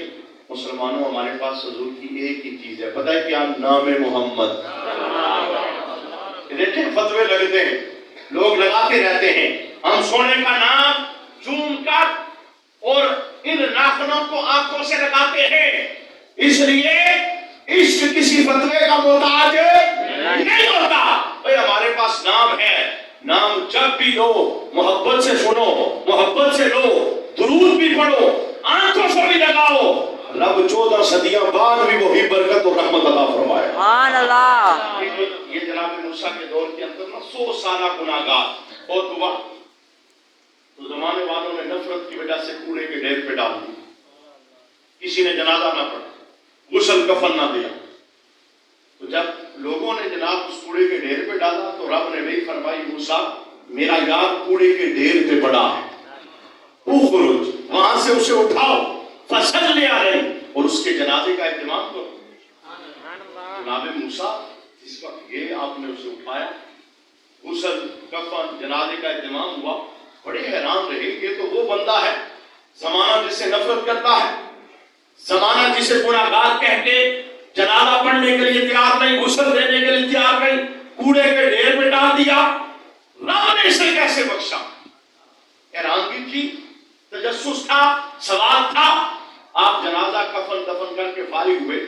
[SPEAKER 3] مسلمانوں ہمارے پاس حضور کی ایک ہی چیز ہے, پتہ ہے کیا؟ نام محمد. دیکھیں فتوے لگتے ہیں, لوگ لگاتے رہتے ہیں, ہم سونے کا نام چوم کر اور ان ناخنوں کو آنکھوں سے لگاتے ہیں, اس لیے عشق کسی فتوے کا محتاج نہیں ہوتا. بھئی ہمارے پاس نام ہے, نام جب بھی لو محبت سے سنو, محبت سے لو, درود بھی پڑھو, آنکھوں سے بھی لگاؤ, رب 14 صدیاں بعد بھی وہی برکت اور رحمت عطا فرمائے.
[SPEAKER 2] سبحان اللہ.
[SPEAKER 3] یہ جناب موسیٰ کے دور کے اندر 100 سالہ گناہگار بہت ہوا تو زمانے والوں نے نفرت کی وجہ سے کوڑے کے ڈھیر پہ ڈال دی, کسی نے جنازہ نہ پڑھا, غسل کفن نہ دیا. تو جب لوگوں نے جناب اس کوڑے کے ڈھیر پہ ڈالا تو رب نے وہی فرمائی موسیٰ میرا یار کوڑے کے ڈھیر پہ پڑا ہے, اخرج وہاں سے اسے اٹھاؤ, فصل لے آ رہے اور اس کے جنازے کا اہتمام کرو. جناب موسیٰ اس وقت یہ آپ نے اسے اٹھایا, غسل کفن جنازے کا اہتمام ہوا, بڑے حیران رہے یہ تو وہ بندہ ہے زمانہ جس سے نفرت کرتا ہے, زمانہ جسے گناہگار کہہ کے جنازہ پڑھنے کے لیے تیار نہیں, غسل دینے کے لیے تیار نہیں, کوڑے کے ڈھیر میں ڈال دیا. رب نے اسے کیسے بخشا؟ حیرانگی تھی, تجسس تھا, سوال تھا. آپ جنازہ کفن دفن کر کے فارغ ہوئے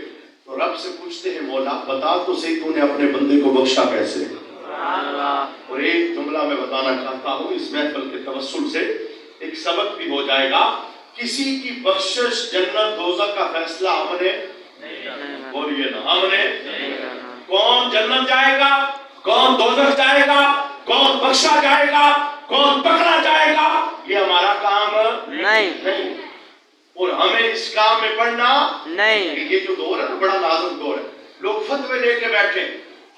[SPEAKER 3] تو رب سے پوچھتے ہیں مولا بتا تو صحیح تو نے اپنے بندے کو بخشا کیسے؟ اور ایک جملہ میں بتانا چاہتا ہوں اس محفل کے توسل سے ایک سبق بھی ہو جائے گا. کسی کی بخشش جنت دوزخ کا فیصلہ ہم نے بولیے نا, ہم نے کون جنت جائے گا, کون دوزخ جائے گا, کون بخشا جائے گا, کون پکڑا جائے گا, یہ ہمارا کام نہیں. اور ہمیں اس کام میں پڑھنا نہیں. یہ جو دور ہے نا بڑا نازک دور ہے, لوگ فتوے لے کے بیٹھے,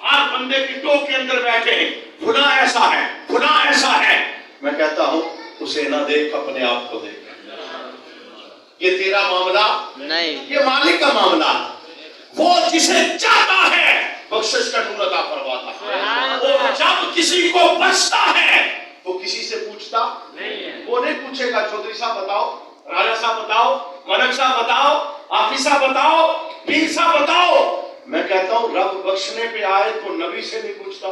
[SPEAKER 3] ہر بندے کی ٹو کے اندر بیٹھے ہیں, فلاں ایسا ہے, فلاں ایسا ہے. میں کہتا ہوں اسے نہ دیکھ اپنے آپ کو دیکھ. یہ تیرا معاملہ
[SPEAKER 2] نہیں.
[SPEAKER 3] یہ مالک کا معاملہ ہے. وہ جسے چاہتا ہے بخشش کا نور عطا فرماتا ہے. اور جب کسی کو بخشتا ہے وہ کسی سے پوچھتا وہ نہیں پوچھے گا چودھری صاحب بتاؤ, راجا صاحب بتاؤ, ملک صاحب بتاؤ, حافظ صاحب بتاؤ, پیر صاحب بتاؤ. میں کہتا ہوں رب بخشنے پہ آئے تو نبی سے نہیں پوچھتا.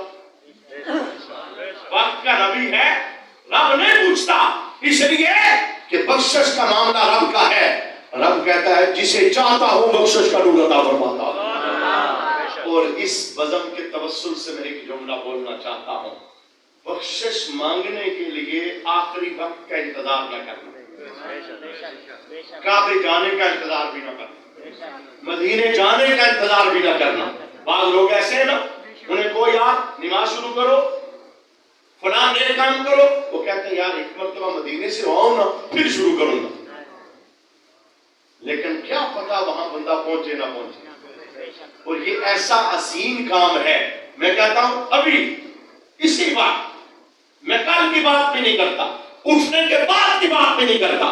[SPEAKER 3] وقت کا نبی ہے, رب نہیں پوچھتا, اس لیے کہ بخشش کا معاملہ رب کا ہے. رب کہتا ہے جسے چاہتا ہوں بخشش کا نور عطا فرماتا ہوں. اور اس بزم کے توسل سے میں ایک جملہ بولنا چاہتا ہوں, بخشش مانگنے کے لیے آخری وقت کا انتظار نہ کرنا, کعبے جانے کا انتظار بھی نہ کرنا, مدینے جانے کا انتظار بھی نہ کرنا. بعض لوگ ایسے ہیں نا, انہیں کوئی یار نماز شروع کرو, فلاں نیک کام کرو, وہ کہتے ہیں یار ایک مرتبہ مدینے سے آؤں نا پھر شروع کروں گا. لیکن کیا پتا وہاں بندہ پہنچے نہ پہنچے. اور یہ ایسا عظیم کام ہے. میں کہتا ہوں ابھی اسی وقت, میں کل کی بات بھی نہیں کرتا, اٹھنے کے بعد کی بات بھی نہیں کرتا,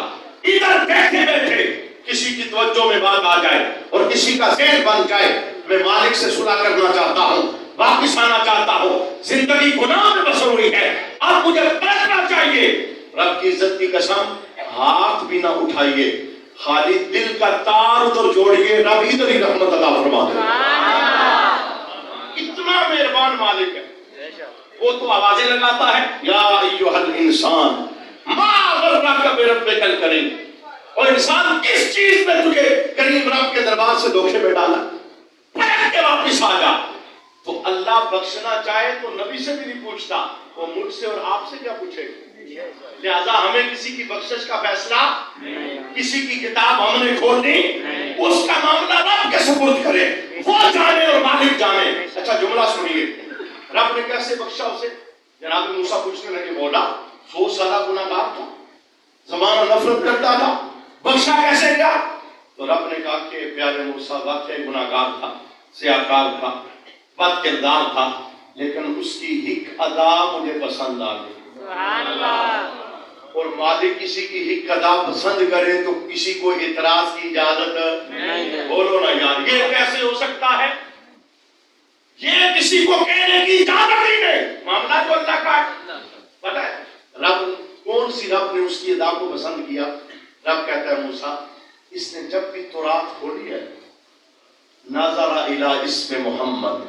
[SPEAKER 3] ادھر بیٹھے بیٹھے کسی کی توجہ میں بات آ جائے اور کسی کا ذہن بن جائے, میں مالک سے صلح کرنا چاہتا ہوں, واپس آنا چاہتا ہوں. زندگی گناہ میں بسر ہوئی ہے, اب مجھے پلٹنا چاہیے. رب کی عزت کی قسم ہاتھ بھی نہ اٹھائیے, خالی دل کا تار ادھر جوڑیے, رب ادھر ہی رحمت عطا فرما دے. اتنا مہربان مالک ہے. وہ تو آوازیں لگاتا ہے یا ایھا الانسان ما غرک بربک الکریم. اور انسان کس چیز میں تجھے کریم رب کے دربار سے دھوکے میں ڈالا, پلٹ کے واپس آ جا. تو اللہ بخشنا چاہے تو نبی سے بھی نہیں پوچھتا, وہ مجھ سے اور آپ سے کیا پوچھے. لہذا ہمیں کسی کی بخشش کا فیصلہ, کسی کی کتاب ہم نے کھولنی, اس کا معاملہ رب کے سپرد کرے, وہ جانے اور مالک جانے. اچھا جملہ سنیے, رب نے کیسے بخشا اسے. جناب موسیٰ پوچھنے لگے, مولا 100 سالہ گناہگار تھا, زمانہ نفرت کرتا تھا, بخشا کیسے گیا. تو رب نے کہا کہ پیارے موسیٰ واقعی گناہگار تھا, سیاہکار تھا, بد کردار تھا, لیکن اس کی ہک ادا مجھے پسند آ گئی.
[SPEAKER 2] سبحان اللہ.
[SPEAKER 3] اور مالک کسی کی ہک ادا پسند کرے تو کسی کو اعتراض کی اجازت نہیں. بولو نا یار, یہ کیسے ہو سکتا ہے. یہ کسی کو کہنے کی اجازت ہی نہیں, معاملہ تو اللہ کا ہے. پتہ ہے رب کون سی رب نے اس کی ادا کو پسند کیا. رب کہتا ہے موسیٰ, اس نے جب بھی تورات کھولی ہے نظر الی اسم محمد,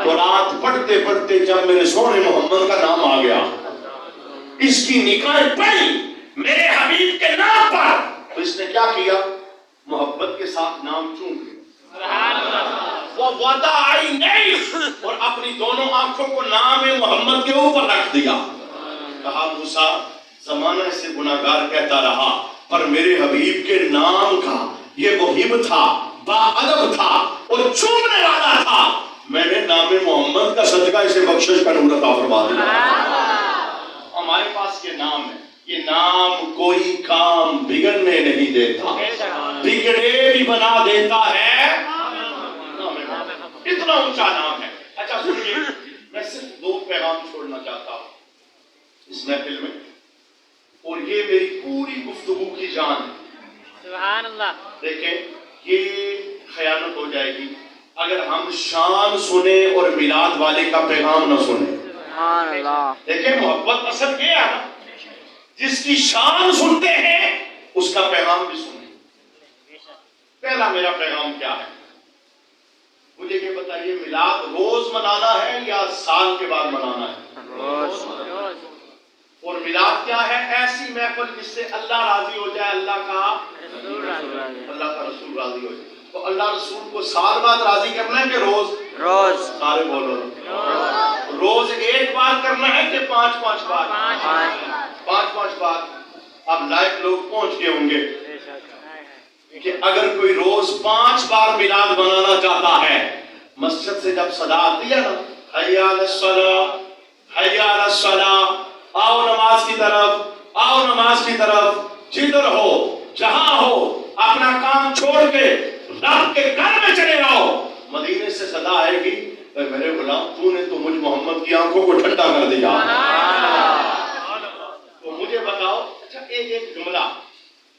[SPEAKER 3] تورات پڑھتے پڑھتے جب میرے سونے محمد کا نام آ گیا, اس کی نگاہیں پڑی میرے حبیب کے نام پر, تو اس نے کیا کیا, محبت کے ساتھ نام چون لیا. وہ وعدہ آئی نہیں اور اپنی دونوں آنکھوں کو نام محمد کے اوپر رکھ دیا. کہا موسیٰ زمانہ سے گناہگار کہتا رہا, پر میرے حبیب کے نام کا یہ محب تھا, باادب تھا اور چومنے والا تھا, میں نے نام محمد کا صدقہ اسے بخشش کا نور عطا فرما دیا. ہمارے پاس یہ نام ہے, یہ نام کوئی کام بگڑنے نہیں دیتا, بگڑے بھی بنا دیتا ہے. اتنا اونچا نام ہے. اچھا سنیے, میں صرف 2 پیغام چھوڑنا چاہتا ہوں اس محفل میں, اور یہ میری پوری گفتگو کی جان ہے.
[SPEAKER 2] سبحان اللہ.
[SPEAKER 3] دیکھیں یہ خیانت ہو جائے گی اگر ہم شان سنیں اور میلاد والے کا پیغام نہ سنیں.
[SPEAKER 2] سبحان اللہ.
[SPEAKER 3] دیکھیں محبت اصل یہ ہے نا, جس کی شان سنتے ہیں اس کا پیغام بھی سنیں. پہلا میرا پیغام کیا ہے, مجھے یہ بتائیے, میلاد روز منانا ہے یا سال کے بعد منانا ہے.
[SPEAKER 2] روز.
[SPEAKER 3] اور میلاد کیا ہے, ایسی محفل جس سے اللہ راضی ہو جائے, اللہ کا رسول راضی ہو جائے. تو اللہ رسول کو سال بعد راضی کرنا ہے کہ روز.
[SPEAKER 2] روز.
[SPEAKER 3] سارے بولو, روز ایک بار کرنا ہے کہ 5 بار. 5 بار. اب لائق لوگ پہنچ گئے ہوں گے کہ اگر کوئی روز 5 بار میلاد منانا چاہتا ہے, مسجد سے جب صدا آتی ہے نا, حی علی الصلاۃ, حی علی الصلاۃ, آؤ نماز کی طرف, آؤ نماز کی طرف, جدھر ہو جہاں ہو اپنا کام چھوڑ کے رب کے گھر میں چلے آؤ. مدینے سے صدا آئے گی, میرے غلام تو نے تو مجھ محمد کی آنکھوں کو ٹھنڈا کر دیا. تو مجھے بتاؤ, اچھا ایک جملہ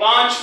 [SPEAKER 3] 5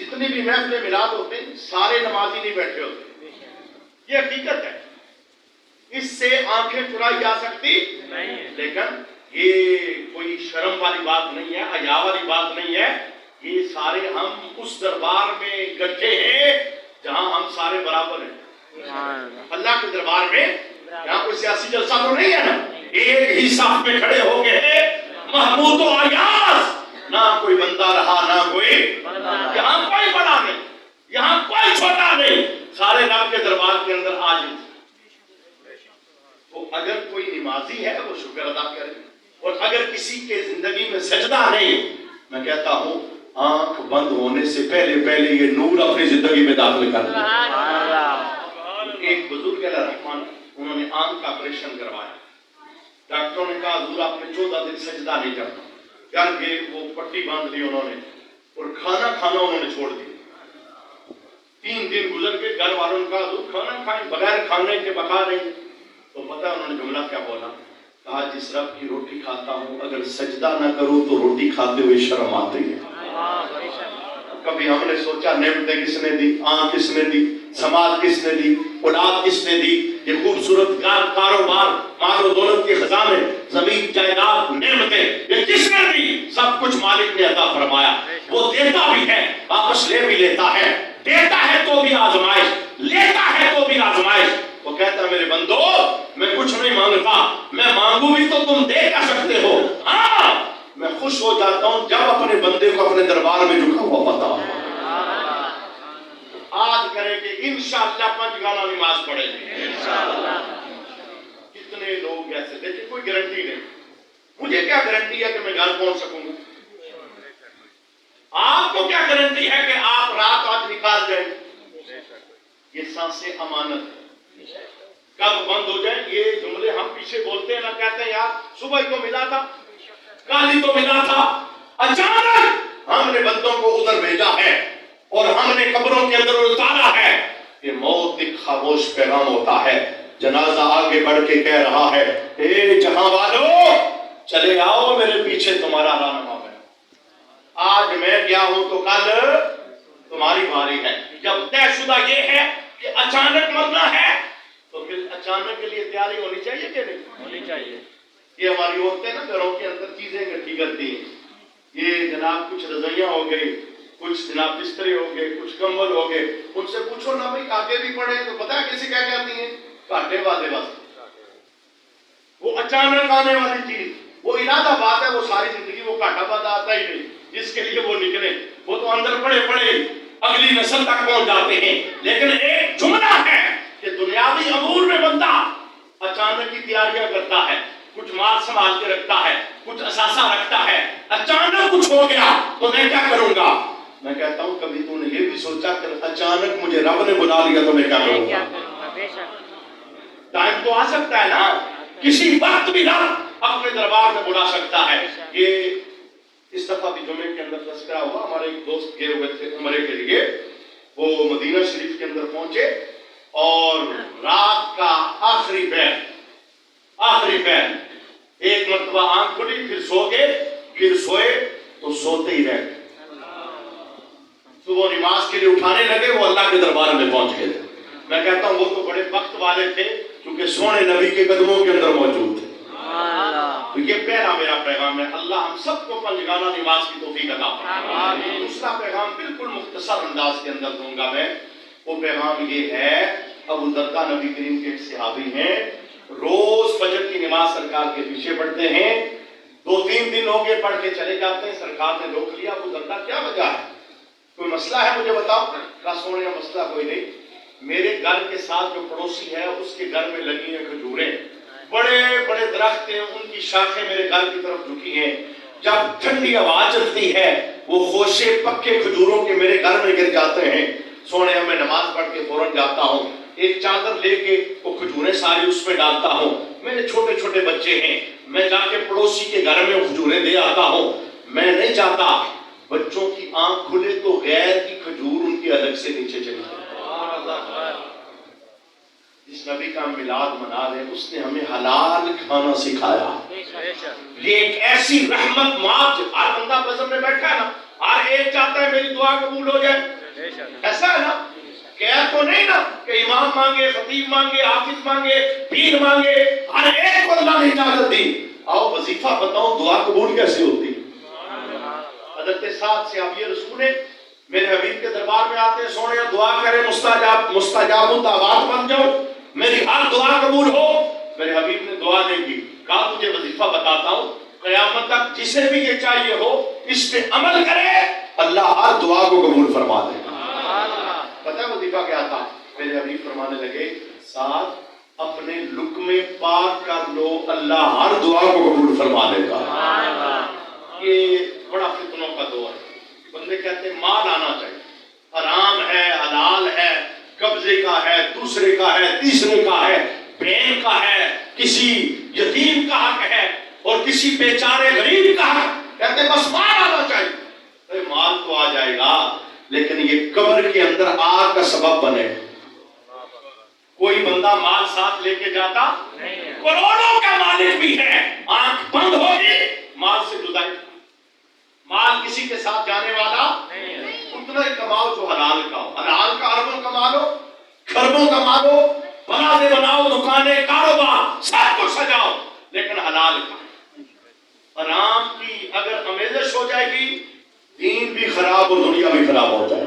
[SPEAKER 3] جتنی بھی محفلیں میلاد ہوتے ہیں سارے نمازی نہیں بیٹھے ہوتے، یہ حقیقت ہے، اس سے آنکھیں چرائی جا سکتی لیکن یہ کوئی شرم والی بات نہیں ہے، حیا والی بات نہیں ہے، یہ سارے ہم اس دربار میں اکٹھے ہیں جہاں ہم سارے برابر ہیں اللہ کے دربار میں، یہاں کوئی سیاسی جلسہ تو نہیں ہے نا، ایک ہی صف میں کھڑے ہو گئے محمود و ایاز، نہ کوئی بندہ رہا نہ کوئی، یہاں کوئی بڑا نہیں، یہاں کوئی چھوٹا نہیں، سارے رب کے دربار کے اندر عاجز۔ تو اگر کوئی نمازی ہے وہ شکر ادا کرے، اور اگر کسی کے زندگی میں سجدہ نہیں، میں کہتا ہوں آنکھ بند ہونے سے پہلے یہ نور اپنی زندگی میں داخل کر دے۔ ایک بزرگ علیہ رحمان، انہوں نے آنکھ کا آپریشن کروایا، ڈاکٹروں نے کہا حضور آپ نے 14 دن سجدہ نہیں کرنا، کر کے وہ پٹی باندھ لی انہوں نے، اور کھانا انہوں نے چھوڑ دیا۔ 3 دن گزر کے گھر والوں نے کہا حضور کھانا کھائیں، بغیر کھانے کے بقا نہیں، تو پتہ انہوں نے جملہ کیا بولا، کہا جس رب کی روٹی کھاتا ہوں اگر سجدہ نہ کروں تو روٹی کھاتے ہوئے شرم آتی ہے۔ کبھی ہم نے سوچا نعمتیں کس نے دی، آنکھ کس نے دی، سماج کس نے دی، اولاد کس نے دی، یہ خوبصورت کاروبار، مال و دولت کے خزانے، زمین جائیداد، نعمتیں، یہ کس نے دی؟ سب کچھ مالک نے عطا فرمایا، وہ دیتا بھی ہے واپس لے بھی لیتا ہے، دیتا ہے تو بھی آزمائش، لیتا ہے تو بھی آزمائش۔ وہ کہتا ہے میرے بندو میں کچھ نہیں مانگتا، میں مانگوں بھی تو تم دے کر سکتے ہو، ہاں میں خوش ہو جاتا ہوں جب اپنے بندے کو اپنے دربار میں جھکا ہوا پتا ہو۔ آج کریں کہ انشاءاللہ 5 گانا نماز پڑھیں گے کتنے لوگ ایسے، لیکن کوئی گارنٹی نہیں، مجھے کیا گارنٹی ہے کہ میں گھر پہنچ سکوں گا، آپ کو کیا گارنٹی ہے کہ آپ رات آج نکال جائیں، یہ سانسیں امانت ہے، کب بند ہو جائیں۔ یہ جملے ہم پیچھے بولتے ہیں نا، کہتے ہیں یار صبح ہی تو ملا تھا، کل ہی تو ملا تھا، اچانک ہم نے بندوں کو ادھر بھیجا ہے اور ہم نے قبروں کے اندر اتارا ہے۔ یہ موت ایک خاموش پیغام ہوتا ہے، جنازہ آگے بڑھ کے کہہ رہا ہے اے جہاں والو چلے آؤ میرے پیچھے تمہارا رہنما ہے، آج میں گیا ہوں تو کل تمہاری باری ہے۔ جب طے شدہ یہ ہے کہ اچانک مرنا ہے تو پھر اچانک کے لیے تیاری ہونی چاہیے کہ نہیں ہونی چاہیے۔ یہ ہماری عورتیں نا گھروں کے اندر چیزیں اکٹھی کرتی ہیں، یہ جناب کچھ رضائیاں ہو گئی، کچھ جناب بسترے ہو گئے، کچھ کمبل ہو گئے، ان سے پوچھو نا بھائی آگے بھی پڑے تو پتہ ہے کیسے کیا کہتی ہیں، کاٹے والے واسطے، وہ اچانک آنے والی چیز، وہ ارادہ بات ہے، وہ ساری زندگی وہ کاٹا بات آتا ہی نہیں، جس کے لیے وہ نکلے وہ تو اندر پڑے اگلی نسل تک پہنچ جاتے ہیں۔ لیکن ایک جملہ ہے کہ دنیاوی امور میں بندہ اچانک کی تیاریاں کرتا ہے، کچھ مال سنبھال کے رکھتا ہے، کچھ اثاثہ رکھتا ہے، اچانک کچھ ہو گیا تو میں کیا کروں گا۔ میں کہتا ہوں کبھی تو نے یہ بھی سوچا کہ اچانک مجھے رب نے بلا لیا تو میں کیا کروں گا۔ ٹائم تو آ سکتا ہے نا، کسی وقت بھی رب اپنے دربار میں بلا سکتا ہے۔ یہ اس دفعہ بھی جمعے کے اندر تذکرہ ہوا، ہمارے ایک دوست گئے ہوئے تھے عمرے کے لیے، وہ مدینہ شریف کے اندر پہنچے اور رات کا آخری پہر ایک مرتبہ آنکھ کھلی، پھر سو گئے، پھر سوئے تو سوتے ہی رہ گئے، صبح نماز کے لیے اٹھانے لگے، وہ اللہ کے دربار میں پہنچ گئے تھے۔ میں کہتا ہوں وہ تو بڑے وقت والے تھے کیونکہ سونے نبی کے قدموں کے اندر موجود تھے۔ تو یہ پہلا میرا پیغام ہے، اللہ ہم سب کو 5 گانا نماز کی توفیق عطا فرمائے۔ دوسرا پیغام بالکل مختصر انداز کے اندر دوں گا میں، وہ پیغام یہ ہے، ابو درداء نبی کریم کے ایک صحابی ہیں، روز فجر کی نماز سرکار کے پیچھے پڑھتے ہیں، 2-3 دن ہو گئے پڑھ کے چلے جاتے ہیں، سرکار نے روک لیا، ابو درداء کیا وجہ ہے، کوئی مسئلہ ہے مجھے بتاؤ۔ کہا سونے کا مسئلہ کوئی نہیں، میرے گھر کے ساتھ جو پڑوسی ہے اس کے گھر میں لگی ہیں کھجوریں، بڑے بڑے درخت ہیں، ان کی شاخیں میرے گھر کی طرف جھکی ہیں، جب ٹھنڈی ہوا چلتی ہے وہ خوشے پکے کھجوروں کے میرے گھر میں گر جاتے ہیں، سونے میں نماز پڑھ کے فوراً جاتا ہوں، ایک چادر لے کے وہ کھجوریں ساری اس میں ڈالتا ہوں، میرے چھوٹے چھوٹے بچے ہیں، میں جا کے پڑوسی کے گھر میں کھجوریں دے آتا ہوں، میں نہیں چاہتا بچوں کی آنکھ کھلے تو غیر کی کھجور ان کی الگ سے نیچے چلی جائے۔ جس نبی کا میلاد منا رہے ہیں اس نے ہمیں حلال کھانا سکھایا۔ یہ ایک ایسی رحمت ماں، ہر بندہ بزم میں بیٹھا ہے نا، ہر ایک چاہتا ہے میری دعا قبول ہو جائے. ایسا ہے نا؟ کہہ تو نہیں نا کہ امام مانگے، خطیب مانگے، حافظ مانگے، پیر مانگے، ہر ایک کو اللہ نے اجازت دی. آؤ وظیفہ بتاؤں دعا قبول کیسے ہوتی. حضرت سعد سے آپ یہ رسول ہے میرے حبیب کے دربار میں آتے ہیں، سونے دعا کرے مستجاب الدعوات بن جاؤ، میری ہر دعا قبول ہو. میرے حبیب نے دعا نہیں کی، کہا تجھے وظیفہ بتاتا ہوں قیامت تک جسے بھی یہ چاہیے ہو اس پہ عمل کرے اللہ ہر دعا کو قبول فرما دے. پتہ ہے وظیفہ کیا تھا؟ میرے حبیب فرمانے لگے ساتھ اپنے لقمے پاک کر لو اللہ ہر دعا کو قبول فرما دے گا. یہ بڑا فتنوں کا دور ہے. بندے کہتے ہیں مال آنا چاہیے، حرام ہے حلال ہے، قبضے کا ہے، دوسرے کا ہے، تیسرے کا ہے، بہن کا ہے، کسی یتیم کا حق ہے اور کسی بیچارے غریب کا حق. کہتے ہیں بس مال آنا چاہیے. مال تو آ جائے گا لیکن یہ قبر کے اندر آگ کا سبب بنے. کوئی بندہ مال ساتھ لے کے جاتا کروڑوں کا مالک بھی ہے، آنکھ بند ہوگی مال سے جدائی. مال کسی کے ساتھ جانے والا اتنا ہی کماؤ جو حلال کا ہو. حلال کا اربوں کما لو، خربوں کما لو، بنانے بناؤ، دکانیں، کاروبار سب کچھ سجاؤ، لیکن حلال کا. حرام کی اگر آمیزش ہو جائے گی دین بھی خراب اور دنیا بھی خراب ہو جائے.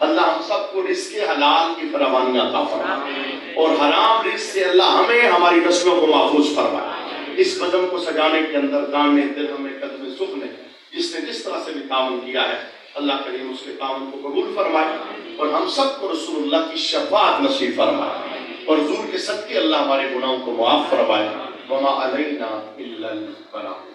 [SPEAKER 3] اللہ ہم سب کو رزق حلال کی فراوانی عطا فرمائے اور حرام رزق سے اللہ ہمیں ہماری نسلوں کو محفوظ فرمائے. اس بزم کو سجانے کے اندر دانے درہم میں قدم سخن نے جس نے جس طرح سے بھی تعاون کیا ہے اللہ کریم اس کے تعاون کو قبول فرمائے اور ہم سب کو رسول اللہ کی شفاعت نصیب فرمائے اور حضور کے صدقے اللہ ہمارے گناہوں کو معاف فرمائے. وما علینا الا البلاغ.